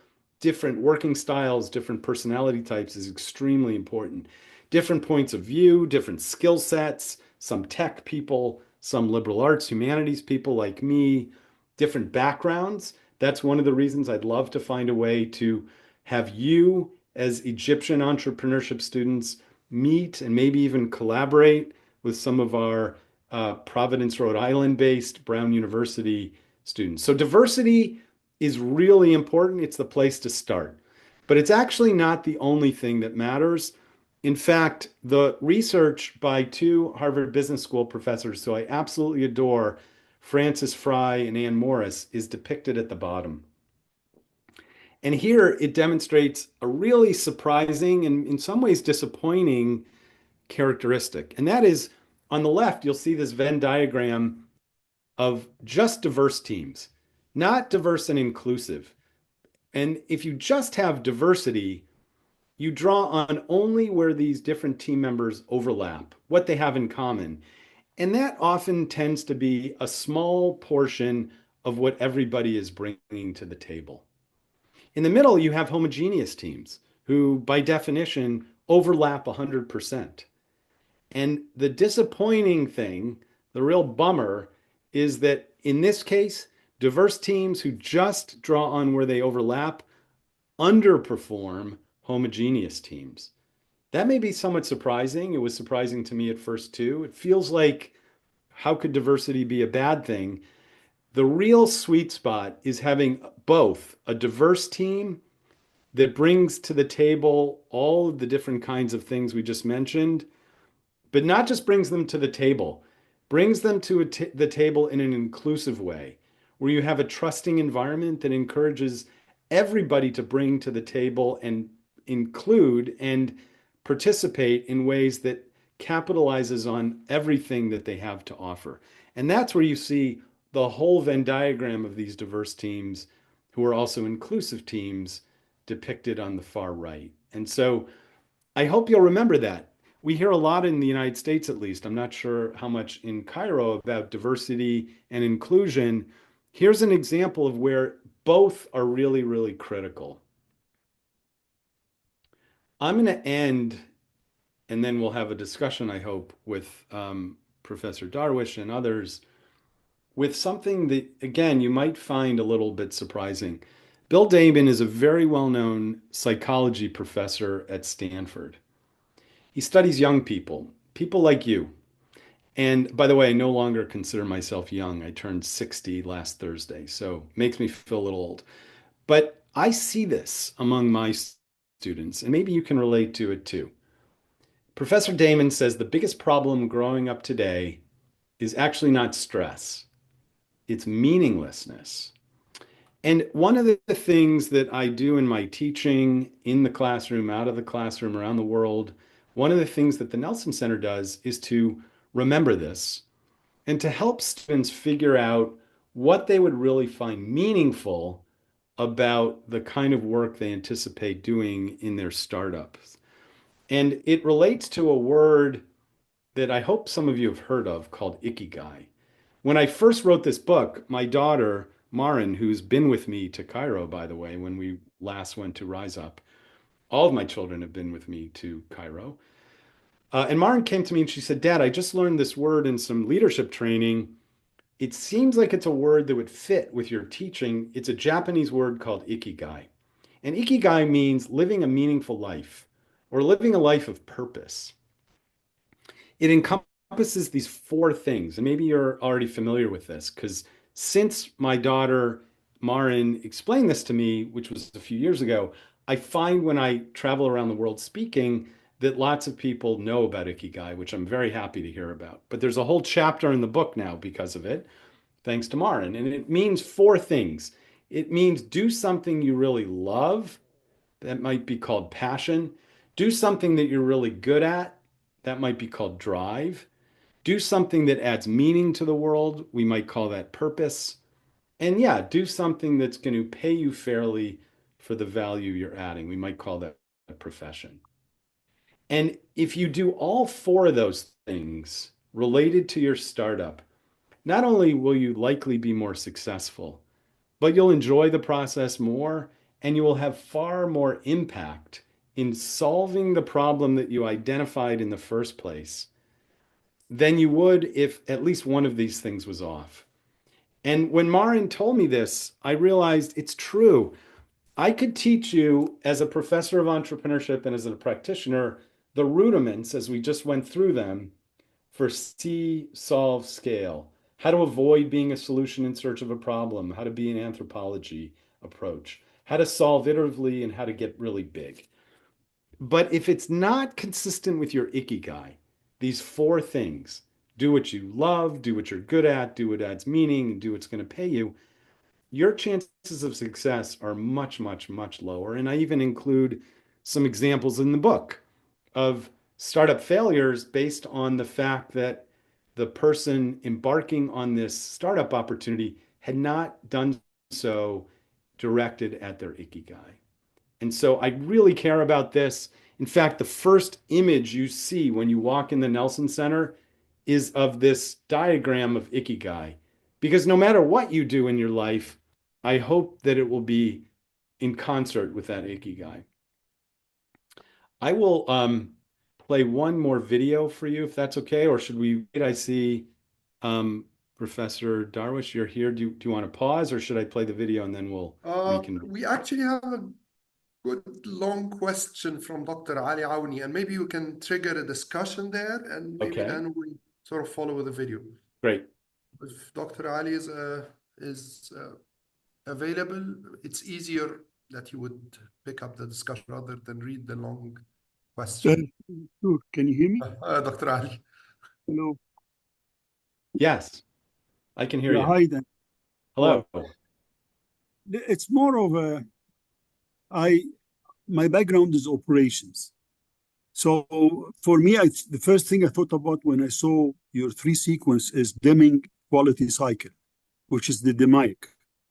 different working styles, different personality types is extremely important. Different points of view, different skill sets, some tech people, some liberal arts, humanities people like me, different backgrounds. That's one of the reasons I'd love to find a way to have you as Egyptian entrepreneurship students meet and maybe even collaborate with some of our Providence, Rhode Island-based Brown University students. So diversity is really important. It's the place to start. But it's actually not the only thing that matters. In fact, the research by two Harvard Business School professors, who I absolutely adore, Frances Fry and Ann Morris, is depicted at the bottom. And here it demonstrates a really surprising and in some ways disappointing characteristic. And that is, on the left, you'll see this Venn diagram of just diverse teams, not diverse and inclusive. And if you just have diversity, you draw on only where these different team members overlap, what they have in common. And that often tends to be a small portion of what everybody is bringing to the table. In the middle, you have homogeneous teams who, by definition, overlap 100%. And the disappointing thing, the real bummer, is that in this case, diverse teams who just draw on where they overlap underperform homogeneous teams. That may be somewhat surprising. It was surprising to me at first, too. It feels like, how could diversity be a bad thing? The real sweet spot is having both a diverse team that brings to the table all of the different kinds of things we just mentioned, but not just brings them to the table, brings them to the table in an inclusive way, where you have a trusting environment that encourages everybody to bring to the table and include and participate in ways that capitalizes on everything that they have to offer. And that's where you see the whole Venn diagram of these diverse teams who are also inclusive teams depicted on the far right. And so I hope you'll remember that. We hear a lot in the United States, at least. I'm not sure how much in Cairo about diversity and inclusion. Here's an example of where both are really, really critical. I'm going to end, and then we'll have a discussion, I hope, with Professor Darwish and others, with something that, again, you might find a little bit surprising. Bill Damon is a very well-known psychology professor at Stanford. He studies young people, people like you. And by the way, I no longer consider myself young. I turned 60 last Thursday, so it makes me feel a little old. But I see this among my students, and maybe you can relate to it too. Professor Damon says the biggest problem growing up today is actually not stress, it's meaninglessness. And one of the things that I do in my teaching, in the classroom, out of the classroom, around the world, one of the things that the Nelson Center does is to remember this and to help students figure out what they would really find meaningful about the kind of work they anticipate doing in their startups. And it relates to a word that I hope some of you have heard of called Ikigai. When I first wrote this book, my daughter, Marin, who's been with me to Cairo, by the way, when we last went to Rise Up, all of my children have been with me to Cairo. And Marin came to me and she said, Dad, I just learned this word in some leadership training. It seems like it's a word that would fit with your teaching. It's a Japanese word called Ikigai. And Ikigai means living a meaningful life or living a life of purpose. it encompasses these four things. And maybe you're already familiar with this, because since my daughter Marin explained this to me, which was a few years ago, I find when I travel around the world speaking that lots of people know about Ikigai, which I'm very happy to hear about. But there's a whole chapter in the book now because of it, thanks to Marin. And it means four things. It means do something you really love. That might be called passion. Do something that you're really good at. That might be called drive. Do something that adds meaning to the world. We might call that purpose. And yeah, do something that's going to pay you fairly for the value you're adding. We might call that a profession. And if you do all four of those things related to your startup, not only will you likely be more successful, but you'll enjoy the process more and you will have far more impact in solving the problem that you identified in the first place than you would if at least one of these things was off. And when Marin told me this, I realized it's true. I could teach you as a professor of entrepreneurship and as a practitioner the rudiments as we just went through them for see, solve, scale, how to avoid being a solution in search of a problem, how to be an anthropology approach, how to solve iteratively, and how to get really big. But if it's not consistent with your Ikigai, these four things, do what you love, do what you're good at, do what adds meaning, and do what's going to pay you, your chances of success are much, much, much lower. And I even include some examples in the book of startup failures based on the fact that the person embarking on this startup opportunity had not done so directed at their Ikigai. And so I really care about this. In fact, the first image you see when you walk in the Nelson Center is of this diagram of Ikigai. Because no matter what you do in your life, I hope that it will be in concert with that Ikigai. I will play one more video for you, if that's okay, or should we wait? I see Professor Darwish, you're here. Do you want to pause, or should I play the video and then we actually have a good long question from Dr. Ali Aouni, and maybe you can trigger a discussion there, and maybe then we sort of follow with the video. Great. If Dr. Ali is available, it's easier that you would pick up the discussion rather than read the long question. Sure. Can you hear me? Dr. Ali. Hello. Yes, I can hear you. Hi, then. Hello. It's more of my background is operations. So for me, the first thing I thought about when I saw your three sequence is Deming quality cycle, which is the DMAIC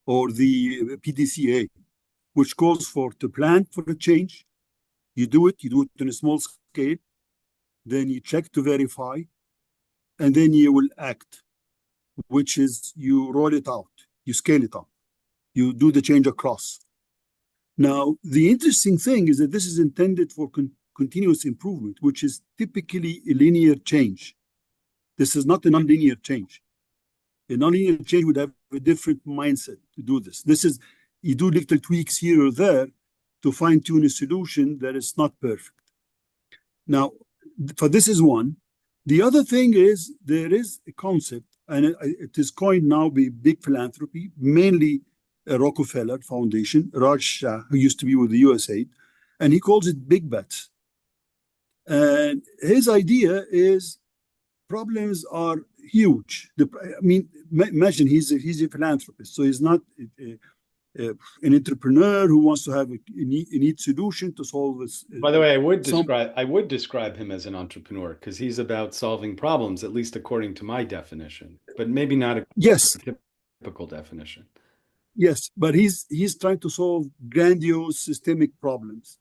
or the PDCA, which calls for to plan for a change. You do it on a small scale, then you check to verify, and then you will act, which is you roll it out, you scale it up, you do the change across. Now, the interesting thing is that this is intended for continuous improvement, which is typically a linear change. This is not a nonlinear change. A nonlinear change would have a different mindset to do this. This is, you do little tweaks here or there to fine-tune a solution that is not perfect. Now, for this is one. The other thing is there is a concept, and it is coined now by big philanthropy, mainly a Rockefeller Foundation, Raj Shah, who used to be with the USAID, and he calls it big bets. And his idea is problems are huge. Imagine he's a philanthropist, so he's not an entrepreneur who wants to have a neat solution to solve this. By the way, I would describe him as an entrepreneur because he's about solving problems, at least according to my definition, but maybe not a typical definition. Yes, but he's trying to solve grandiose systemic problems,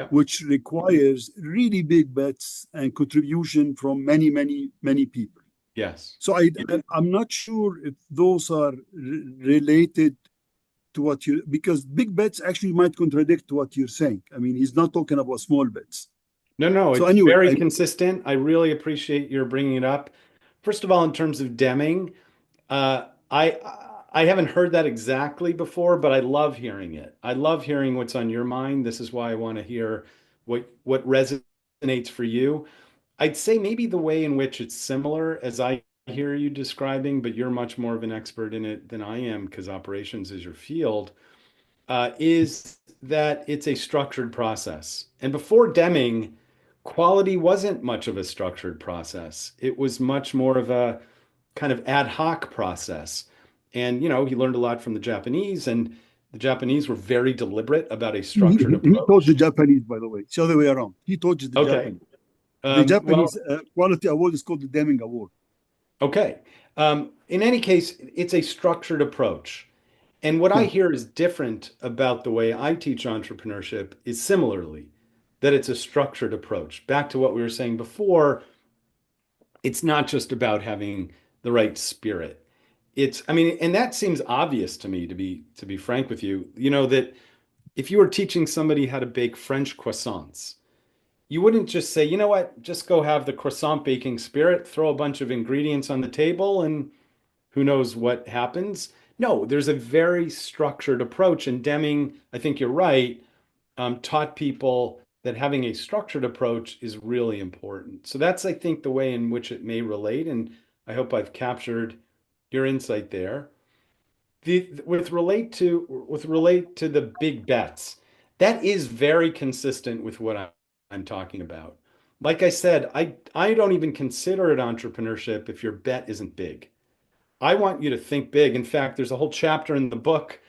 which requires really big bets and contribution from many, many, many people. Yes. So I'm not sure if those are related to what you, because big bets actually might contradict what you're saying. I mean, he's not talking about small bets. No, so it's anyway, very consistent. I really appreciate your bringing it up. First of all, in terms of Deming, I haven't heard that exactly before, but I love hearing it. I love hearing what's on your mind. This is why I want to hear what resonates for you. I'd say maybe the way in which it's similar as I hear you describing, but you're much more of an expert in it than I am because operations is your field, is that it's a structured process. And before Deming, quality wasn't much of a structured process. It was much more of a kind of ad hoc process. And, he learned a lot from the Japanese, and the Japanese were very deliberate about a structured He taught the approach. Japanese, by the way. It's the other way around. He taught the Okay. Japanese. The Japanese Well, quality award is called the Deming Award. okay. In any case, it's a structured approach. And what I Yeah. hear is different about the way I teach entrepreneurship is similarly that it's a structured approach. Back to what we were saying before, it's not just about having the right spirit. I mean, and that seems obvious to me, to be frank with you, that if you were teaching somebody how to bake French croissants, you wouldn't just say, you know what, just go have the croissant baking spirit, throw a bunch of ingredients on the table, and who knows what happens. No, there's a very structured approach. And Deming, I think you're right, taught people that having a structured approach is really important. So that's, I think, the way in which it may relate. And I hope I've captured your insight there. With relate to the big bets, that is very consistent with what I'm talking about. Like I said, I don't even consider it entrepreneurship if your bet isn't big. I want you to think big. In fact, there's a whole chapter in the book.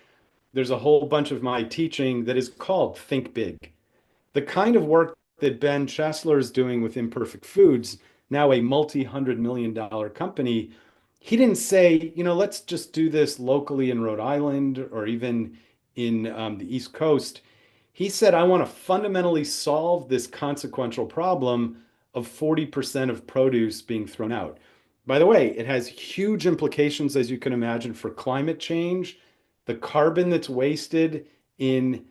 There's a whole bunch of my teaching that is called Think Big. The kind of work that Ben Chesler is doing with Imperfect Foods, now a multi-hundred-million-dollar company, he didn't say, let's just do this locally in Rhode Island or even in the East Coast. He said, I want to fundamentally solve this consequential problem of 40% of produce being thrown out. By the way, it has huge implications, as you can imagine, for climate change. The carbon that's wasted in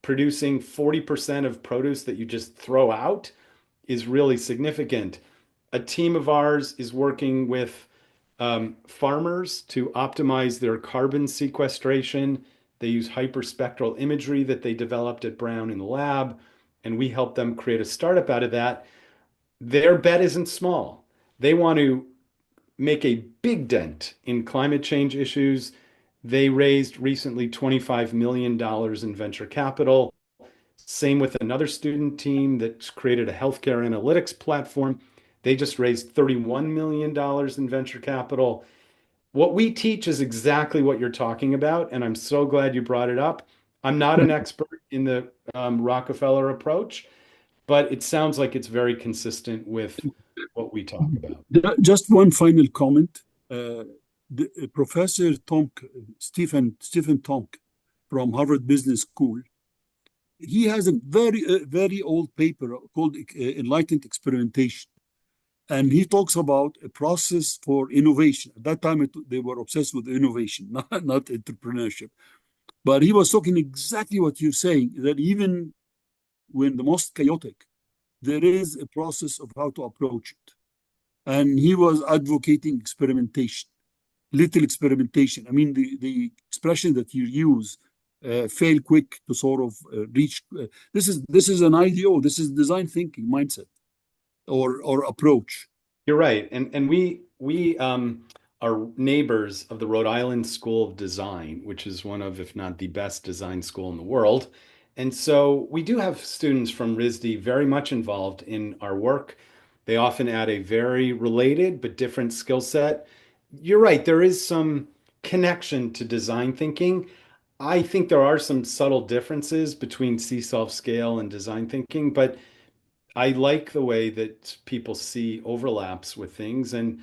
producing 40% of produce that you just throw out is really significant. A team of ours is working with farmers to optimize their carbon sequestration. They use hyperspectral imagery that they developed at Brown in the lab, and we help them create a startup out of that. Their bet isn't small. They want to make a big dent in climate change issues. They raised recently $25 million in venture capital. Same with another student team that's created a healthcare analytics platform. They just raised $31 million in venture capital. What we teach is exactly what you're talking about, and I'm so glad you brought it up. I'm not an expert in the Rockefeller approach, but it sounds like it's very consistent with what we talk about. Just one final comment. Professor Stephen Tonk from Harvard Business School, he has a very old paper called Enlightened Experimentation. And he talks about a process for innovation. At that time, they were obsessed with innovation, not entrepreneurship. But he was talking exactly what you're saying, that even when the most chaotic, there is a process of how to approach it. And he was advocating experimentation, little experimentation. I mean, the expression that you use, fail quick to sort of reach. This is an IDEO. This is design thinking mindset or approach. You're right, and we are neighbors of the Rhode Island School of Design, which is one of, if not the best design school in the world. And so we do have students from RISD very much involved in our work. They often add a very related but different skill set. You're right, there is some connection to design thinking. I think there are some subtle differences between C-solve scale and design thinking, but I like the way that people see overlaps with things. And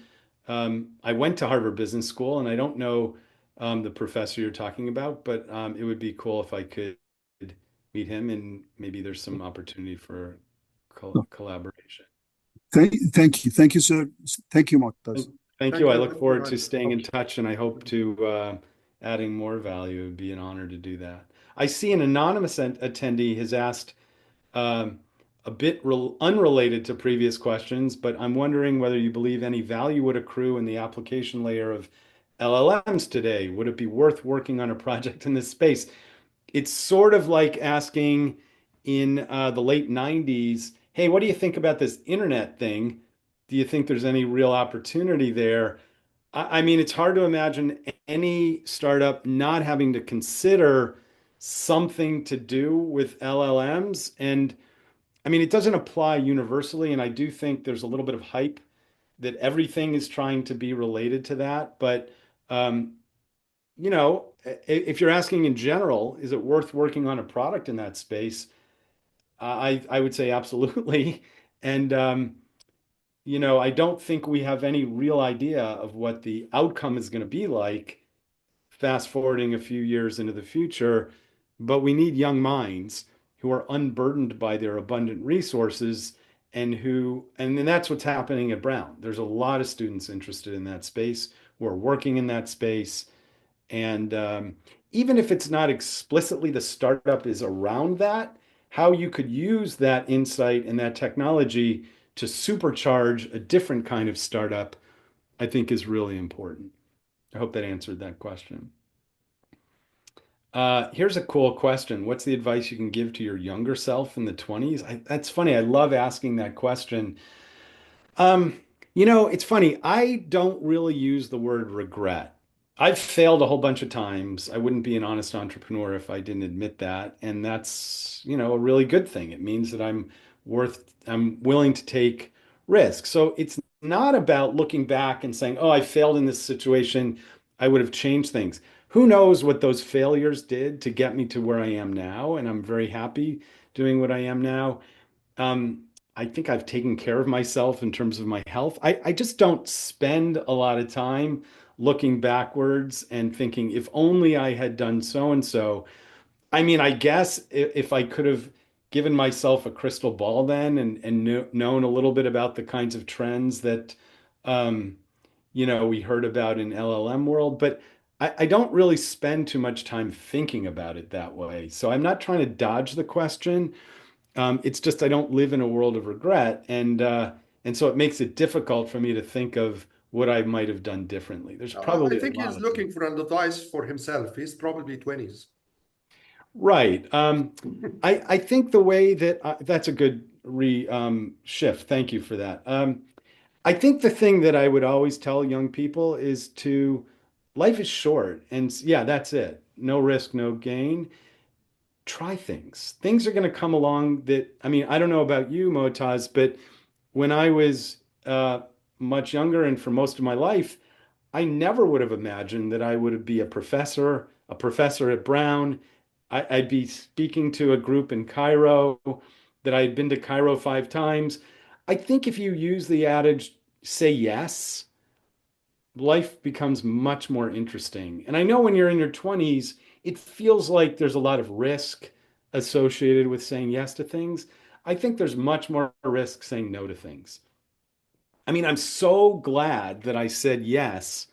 I went to Harvard Business School, and I don't know the professor you're talking about, but it would be cool if I could meet him, and maybe there's some opportunity for collaboration. Thank you, sir. Thank you, Moataz. Thank you. I look forward to staying in touch, and I hope to adding more value. It would be an honor to do that. I see an anonymous attendee has asked a bit unrelated to previous questions, but I'm wondering whether you believe any value would accrue in the application layer of LLMs today. Would it be worth working on a project in this space? It's sort of like asking in the late 90s, hey, what do you think about this internet thing? Do you think there's any real opportunity there? I mean, it's hard to imagine any startup not having to consider something to do with LLMs. And I mean, it doesn't apply universally. And I do think there's a little bit of hype that everything is trying to be related to that. But, um, if you're asking in general, is it worth working on a product in that space? I would say absolutely. And, I don't think we have any real idea of what the outcome is going to be like fast forwarding a few years into the future, but we need young minds who are unburdened by their abundant resources and then that's what's happening at Brown. There's a lot of students interested in that space who are working in that space. And even if it's not explicitly the startup is around that, how you could use that insight and that technology to supercharge a different kind of startup, I think is really important. I hope that answered that question. Here's a cool question. What's the advice you can give to your younger self in the 20s? That's funny. I love asking that question. Um, it's funny. I don't really use the word regret. I've failed a whole bunch of times. I wouldn't be an honest entrepreneur if I didn't admit that. And that's, a really good thing. It means that I'm willing to take risks. So it's not about looking back and saying, oh, I failed in this situation. I would have changed things. Who knows what those failures did to get me to where I am now? And I'm very happy doing what I am now. Um, I think I've taken care of myself in terms of my health. I just don't spend a lot of time looking backwards and thinking, if only I had done so and so. I mean, I guess if I could have given myself a crystal ball then and known a little bit about the kinds of trends that, um, we heard about in LLM world, but I don't really spend too much time thinking about it that way. So I'm not trying to dodge the question. It's just I don't live in a world of regret, and so it makes it difficult for me to think of what I might have done differently. There's I probably a think lot he's of looking things. for an advice for himself. He's probably 20s. Right. I think the way that that's a good re shift. Thank you for that. I think the thing that I would always tell young people is to life is short, and yeah, that's it. No risk, no gain. Try things. Things are going to come along that, I mean, I don't know about you, Moataz, but when I was much younger and for most of my life, I never would have imagined that I would be a professor at Brown. I'd be speaking to a group in Cairo, that I had been to Cairo 5 times. I think if you use the adage, say yes, life becomes much more interesting. And I know when you're in your 20s, it feels like there's a lot of risk associated with saying yes to things. I think there's much more risk saying no to things. I mean, I'm so glad that I said yes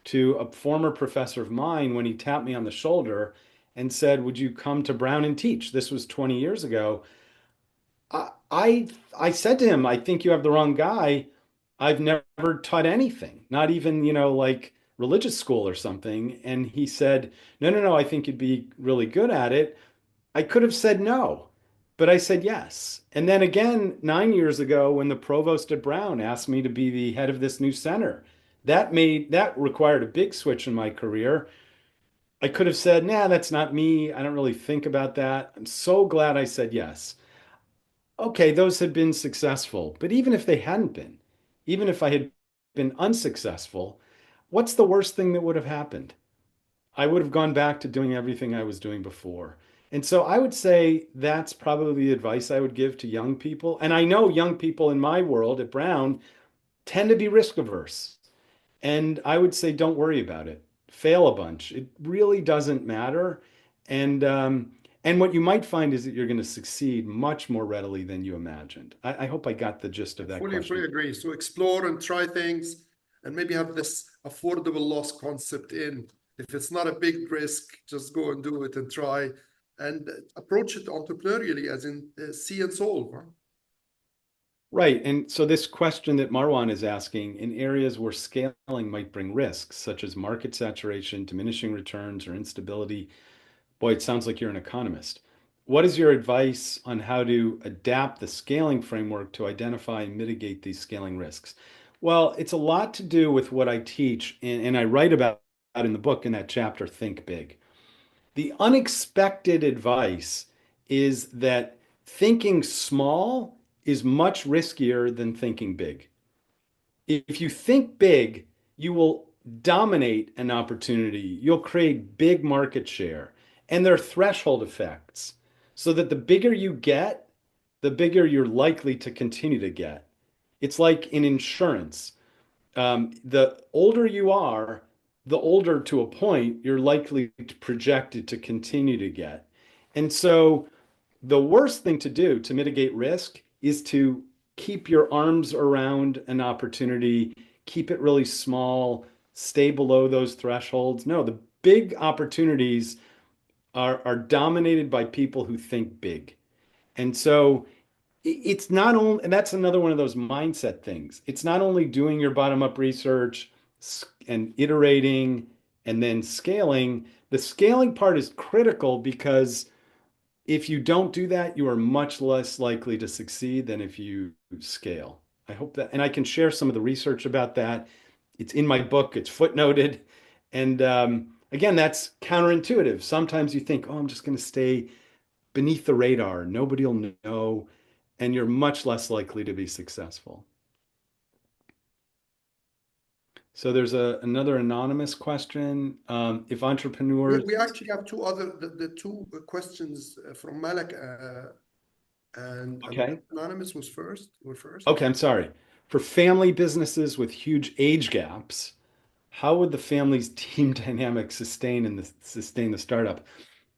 to a former professor of mine when he tapped me on the shoulder and said, would you come to Brown and teach? This was 20 years ago. I said to him, I think you have the wrong guy. I've never taught anything, not even, like religious school or something. And he said, no, no, no, I think you'd be really good at it. I could have said no, but I said yes. And then again, 9 years ago, when the provost at Brown asked me to be the head of this new center, that required a big switch in my career. I could have said, nah, that's not me. I don't really think about that. I'm so glad I said yes. Okay, those had been successful. But even if they hadn't been, even if I had been unsuccessful, what's the worst thing that would have happened? I would have gone back to doing everything I was doing before. And so I would say that's probably the advice I would give to young people. And I know young people in my world at Brown tend to be risk averse. And I would say, don't worry about it. Fail a bunch. It really doesn't matter. And what you might find is that you're going to succeed much more readily than you imagined. I hope I got the gist of that Fully question. agree. So explore and try things and maybe have this affordable loss concept in. If it's not a big risk, just go and do it and try and approach it entrepreneurially, as in see and solve. Huh? Right. And so this question that Marwan is asking, in areas where scaling might bring risks, such as market saturation, diminishing returns, or instability, boy, it sounds like you're an economist. what is your advice on how to adapt the scaling framework to identify and mitigate these scaling risks? Well, it's a lot to do with what I teach, and I write about in the book in that chapter, Think Big. The unexpected advice is that thinking small is much riskier than thinking big. If you think big, you will dominate an opportunity. You'll create big market share. And there are threshold effects so that the bigger you get, the bigger you're likely to continue to get. It's like in insurance. The older you are, the older to a point you're likely to projected to continue to get. And so the worst thing to do to mitigate risk is to keep your arms around an opportunity, keep it really small, stay below those thresholds. No, the big opportunities are dominated by people who think big. And so it's not only, and that's another one of those mindset things. It's not only doing your bottom-up research and iterating and then scaling. The scaling part is critical because if you don't do that, you are much less likely to succeed than if you scale. I hope that, and I can share some of the research about that. It's in my book, it's footnoted. And again, that's counterintuitive. Sometimes you think, oh, I'm just going to stay beneath the radar. Nobody will know. And you're much less likely to be successful. So there's another anonymous question. If entrepreneurs... We actually have two other, the two questions from Malak and Okay. Anonymous was first. Were first. Okay, I'm sorry. For family businesses with huge age gaps, how would the family's team dynamic sustain the startup?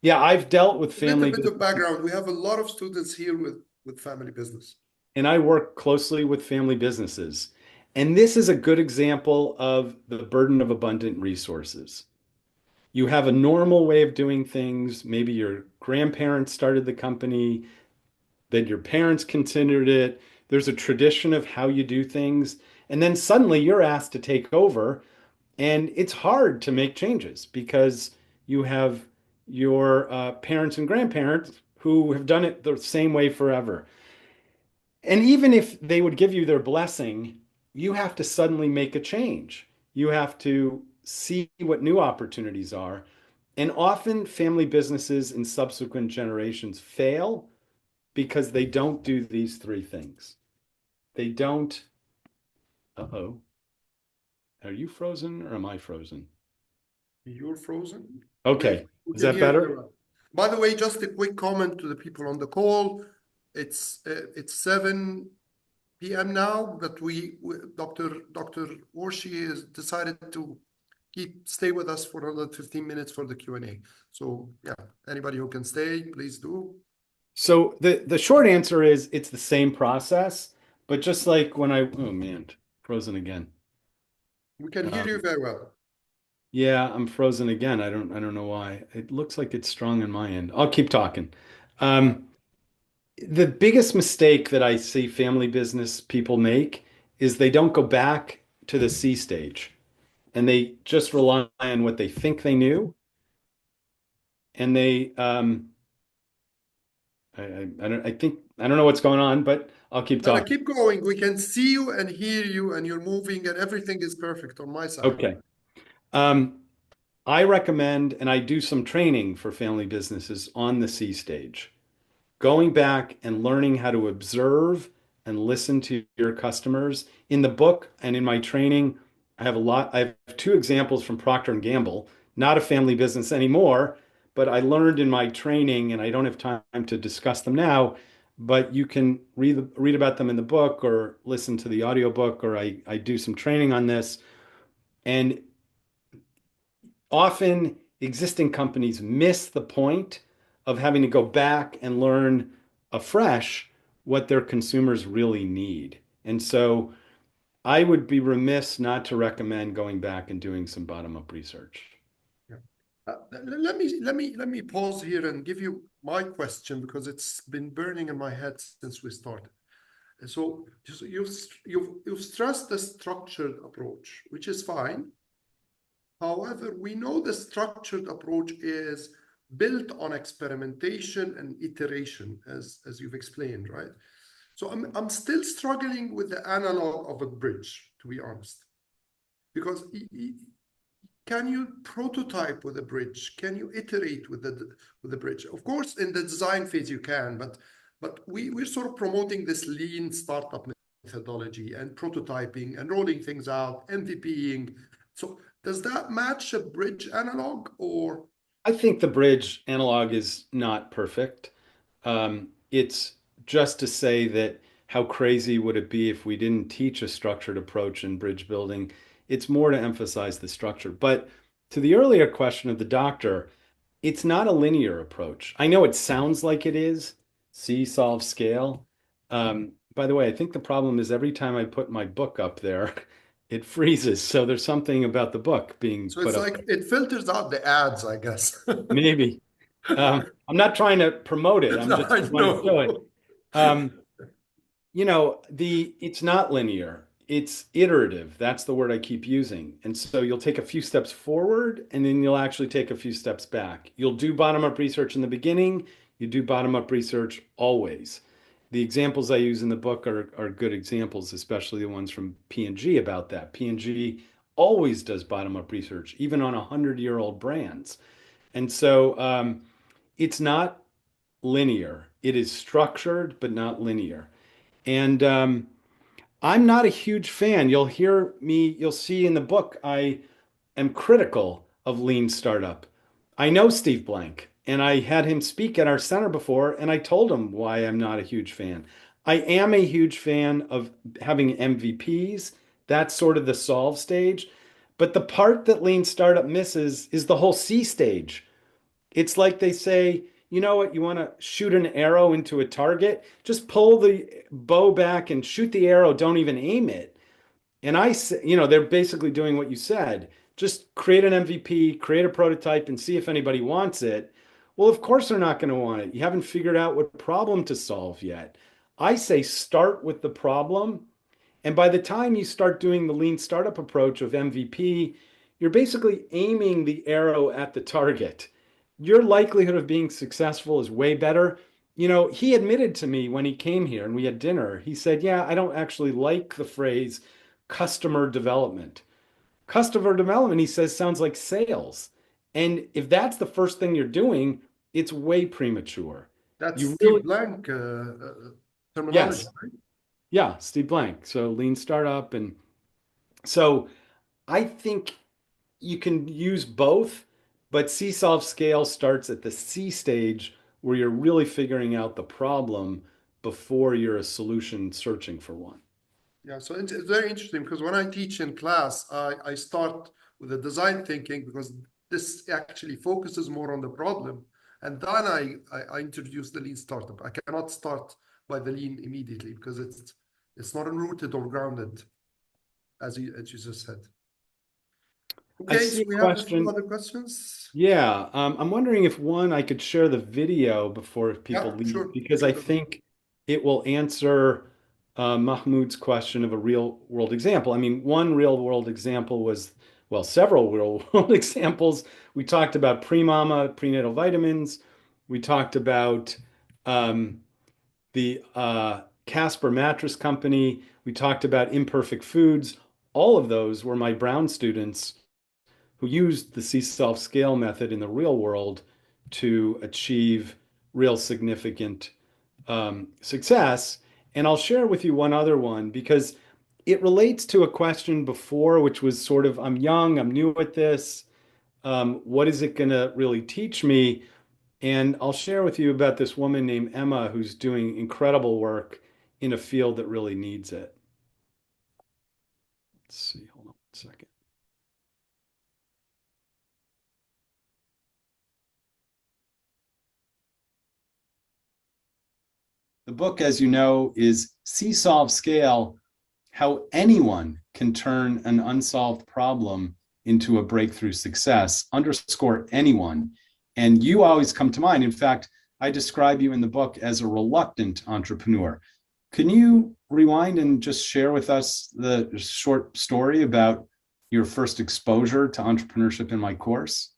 Yeah, I've dealt with family. A little bit of background. We have a lot of students here with family business. And I work closely with family businesses. And this is a good example of the burden of abundant resources. You have a normal way of doing things. Maybe your grandparents started the company, then your parents continued it. There's a tradition of how you do things. And then suddenly you're asked to take over. And it's hard to make changes because you have your parents and grandparents who have done it the same way forever. And even if they would give you their blessing, you have to suddenly make a change. You have to see what new opportunities are. And often family businesses in subsequent generations fail because they don't do these three things. They don't, uh-oh, are you frozen or am I frozen? You're frozen. Okay, is that better? By the way, just a quick comment to the people on the call. It's 7 p.m. now, but Dr. Warshay has decided to stay with us for another 15 minutes for the Q&A. So yeah, anybody who can stay, please do. So the short answer is it's the same process, but just like when oh man, frozen again. We can hear you very well. Yeah, I'm frozen again. I don't know why. It looks like it's strong on my end. I'll keep talking. The biggest mistake that I see family business people make is they don't go back to the C stage and they just rely on what they think they knew. And they I don't know what's going on, but I'll keep talking. Keep going. We can see you and hear you, and you're moving, and everything is perfect on my side. Okay. I recommend, and I do some training for family businesses on the C stage, going back and learning how to observe and listen to your customers. In the book and in my training, I have two examples from Procter & Gamble, not a family business anymore, but I learned in my training, and I don't have time to discuss them now, but you can read about them in the book or listen to the audiobook, or I do some training on this. And often existing companies miss the point of having to go back and learn afresh what their consumers really need. And so I would be remiss not to recommend going back and doing some bottom-up research. Let me pause here and give you my question because it's been burning in my head since we started. So you've stressed the structured approach, which is fine. However, we know the structured approach is built on experimentation and iteration, as you've explained, right? So I'm still struggling with the analog of a bridge, to be honest, because can you prototype with a bridge? Can you iterate with the bridge? Of course, in the design phase you can, but we're sort of promoting this lean startup methodology and prototyping and rolling things out, MVPing. So does that match a bridge analog, or? I think the bridge analog is not perfect. It's just to say that how crazy would it be if we didn't teach a structured approach in bridge building? It's more to emphasize the structure. But to the earlier question of the doctor, it's not a linear approach. I know it sounds like it is, see, solve, scale. By the way, I think the problem is every time I put my book up there, it freezes. So there's something about the book being So put it's up like there. it filters out the ads, I guess. Maybe. I'm not trying to promote it. I'm No, just I trying to show it. know. It's not linear. It's iterative. That's the word I keep using. And so you'll take a few steps forward and then you'll actually take a few steps back. You'll do bottom-up research in the beginning. You do bottom-up research always. The examples I use in the book are good examples, especially the ones from P&G about that. P&G always does bottom-up research, even on 100-year-old brands. And so it's not linear. It is structured, but not linear. And I'm not a huge fan. You'll see in the book, I am critical of lean startup. I know Steve Blank, and I had him speak at our center before, and I told him why I'm not a huge fan. I am a huge fan of having MVPs. That's sort of the solve stage. But the part that lean startup misses is the whole C stage. It's like they say, you know what, you want to shoot an arrow into a target, just pull the bow back and shoot the arrow, don't even aim it. And I say, they're basically doing what you said. Just create an MVP, create a prototype and see if anybody wants it. Well, of course they're not going to want it. You haven't figured out what problem to solve yet. I say start with the problem. And by the time you start doing the lean startup approach of MVP, you're basically aiming the arrow at the target. Your likelihood of being successful is way better. He admitted to me when he came here and we had dinner, he said, yeah, I don't actually like the phrase customer development. Customer development, he says, sounds like sales. And if that's the first thing you're doing, it's way premature. That's You Steve really, Blank terminology, yes, right? yeah, Steve Blank. So lean startup. And so I think you can use both, but C solve scale starts at the C stage where you're really figuring out the problem before you're a solution searching for one. Yeah, so it's very interesting because when I teach in class, I start with the design thinking because this actually focuses more on the problem. And then I introduce the lean startup. I cannot start by the lean immediately because it's not rooted or grounded, as you just said. I Okay, see so a we have a few question. other questions. Yeah, I'm wondering if I could share the video before people Yeah, leave, sure. because I think it will answer Mahmoud's question of a real world example. I mean, one real world example was, well, several real world examples. We talked about pre-mama, prenatal vitamins. We talked about the Casper mattress company. We talked about imperfect foods. All of those were my Brown students who used the C-solve scale method in the real world to achieve real significant success. And I'll share with you one other one because it relates to a question before, which was sort of, I'm young, I'm new at this. What is it going to really teach me? And I'll share with you about this woman named Emma who's doing incredible work in a field that really needs it. Let's see, hold on a second. The book, as you know, is C-solve scale, how anyone can turn an unsolved problem into a breakthrough success, underscore anyone. And you always come to mind. In fact, I describe you in the book as a reluctant entrepreneur. Can you rewind and just share with us the short story about your first exposure to entrepreneurship in my course?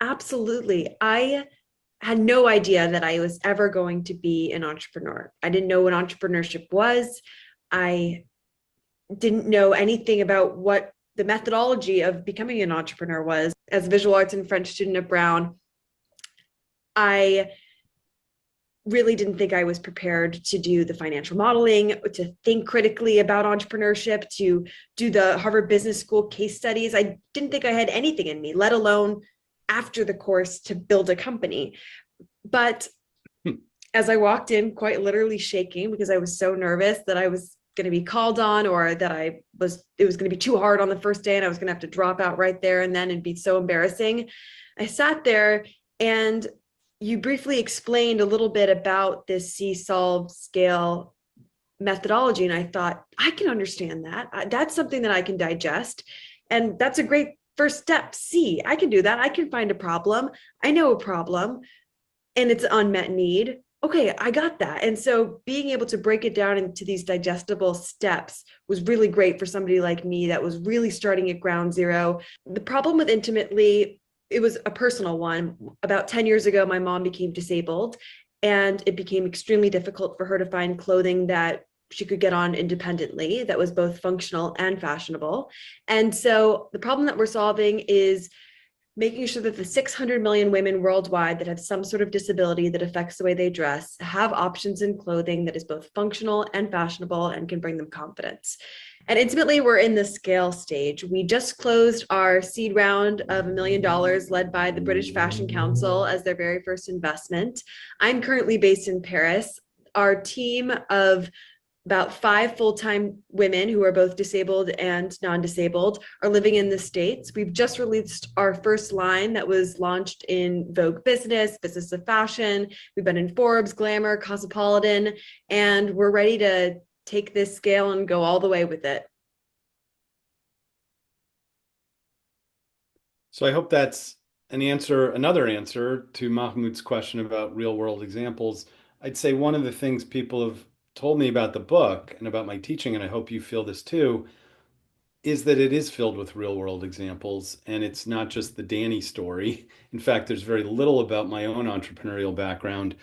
Absolutely. I had no idea that I was ever going to be an entrepreneur. I didn't know what entrepreneurship was. I didn't know anything about what the methodology of becoming an entrepreneur was. As a visual arts and French student at Brown, I really didn't think I was prepared to do the financial modeling, to think critically about entrepreneurship, to do the Harvard Business School case studies. I didn't think I had anything in me, let alone after the course to build a company. But as I walked in, quite literally shaking because I was so nervous that I was going to be called on, or that it was going to be too hard on the first day and I was going to have to drop out right there and then, and be so embarrassing. I sat there and you briefly explained a little bit about this solve scale methodology. And I thought, I can understand that. That's something that I can digest. And that's a great first step. I can do that. I can find a problem. I know a problem and it's an unmet need. Okay, I got that. And so being able to break it down into these digestible steps was really great for somebody like me that was really starting at ground zero. The problem with Intimately, it was a personal one. About 10 years ago, my mom became disabled, and it became extremely difficult for her to find clothing that she could get on independently that was both functional and fashionable. And so the problem that we're solving is making sure that the 600 million women worldwide that have some sort of disability that affects the way they dress have options in clothing that is both functional and fashionable and can bring them confidence. And Intimately, we're in the scale stage. We just closed our seed round of $1 million led by the British Fashion Council as their very first investment. I'm currently based in Paris. Our team of about 5 full-time women who are both disabled and non-disabled are living in the States. We've just released our first line that was launched in Vogue Business, Business of Fashion. We've been in Forbes, Glamour, Cosmopolitan, and we're ready to take this scale and go all the way with it. So I hope that's another answer to Mahmoud's question about real world examples. I'd say one of the things people have told me about the book and about my teaching, and I hope you feel this too, is that it is filled with real world examples, and it's not just the Danny story. In fact, there's very little about my own entrepreneurial background,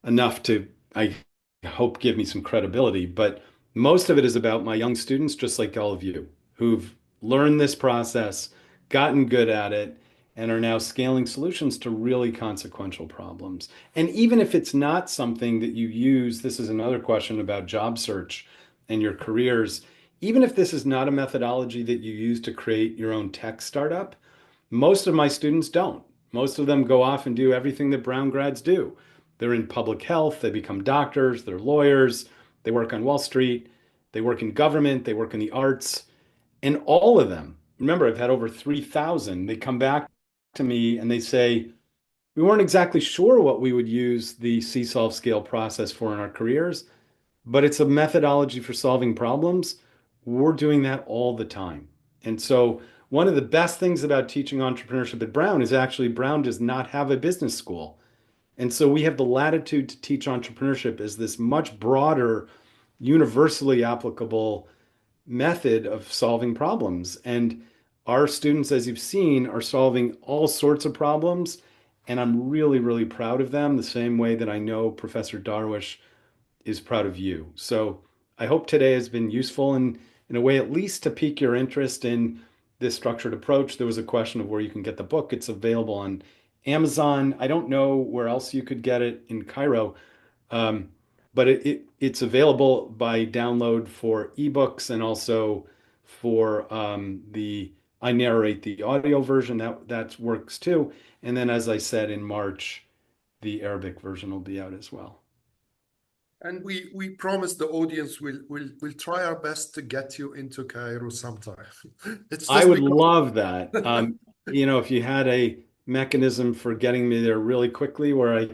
enough to, I hope, give me some credibility. But most of it is about my young students, just like all of you, who've learned this process, gotten good at it, and are now scaling solutions to really consequential problems. And even if it's not something that you use, this is another question about job search and your careers. Even if this is not a methodology that you use to create your own tech startup, most of my students don't. Most of them go off and do everything that Brown grads do. They're in public health, they become doctors, they're lawyers, they work on Wall Street, they work in government, they work in the arts, and all of them, remember, I've had over 3,000, they come back to me and they say, we weren't exactly sure what we would use the solve scale process for in our careers, but it's a methodology for solving problems. We're doing that all the time. And so one of the best things about teaching entrepreneurship at Brown is actually Brown does not have a business school. And so we have the latitude to teach entrepreneurship as this much broader, universally applicable method of solving problems. And our students, as you've seen, are solving all sorts of problems. And I'm really, really proud of them, the same way that I know Professor Darwish is proud of you. So I hope today has been useful in a way, at least to pique your interest in this structured approach. There was a question of where you can get the book. It's available on Amazon. I don't know where else you could get it in Cairo, but it's available by download for ebooks and also for I narrate the audio version. That works too. And then, as I said, in March, the Arabic version will be out as well. And we promise the audience we'll try our best to get you into Cairo sometime. I would love that. If you had a mechanism for getting me there really quickly where I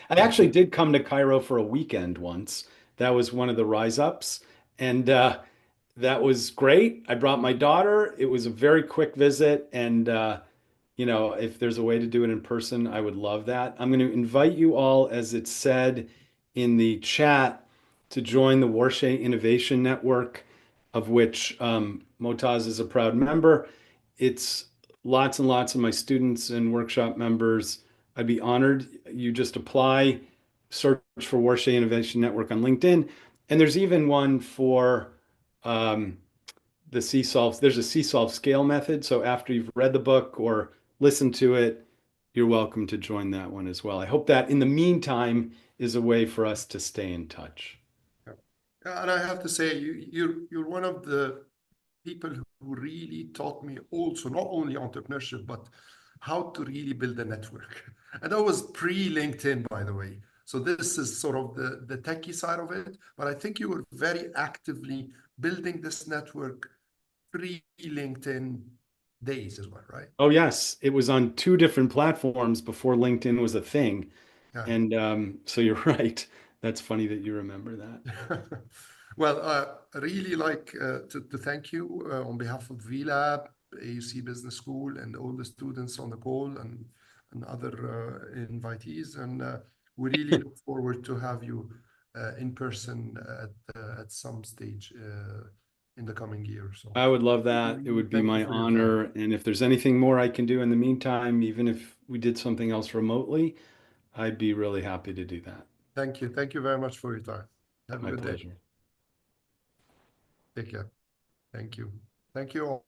actually did come to Cairo for a weekend once. That was one of the rise ups. And that was great. I brought my daughter. It was a very quick visit. And, if there's a way to do it in person, I would love that. I'm going to invite you all, as it said in the chat, to join the Warshay Innovation Network, of which Moataz is a proud member. It's lots and lots of my students and workshop members I'd be honored. You just apply, search for Warshay Innovation Network on LinkedIn. And there's even one for the C-Solve. There's a C-Solve scale method. So after you've read the book or listened to it, you're welcome to join that one as well. I hope that in the meantime is a way for us to stay in touch. And I have to say, you're one of the people who really taught me also not only entrepreneurship, but how to really build a network. And that was pre-LinkedIn, by the way. So this is sort of the techie side of it. But I think you were very actively building this network pre-LinkedIn days as well, right? Oh, yes. It was on 2 different platforms before LinkedIn was a thing. Yeah. And so you're right. That's funny that you remember that. Well, I really like to thank you on behalf of VLab, AUC Business School, and all the students on the call and other invitees. And we really look forward to have you in person at some stage in the coming year. So I would love that. It would be thank you my for your honor. time. And if there's anything more I can do in the meantime, even if we did something else remotely, I'd be really happy to do that. Thank you. Thank you very much for your time. Have a My good day. pleasure. Take care. Thank you. Thank you all.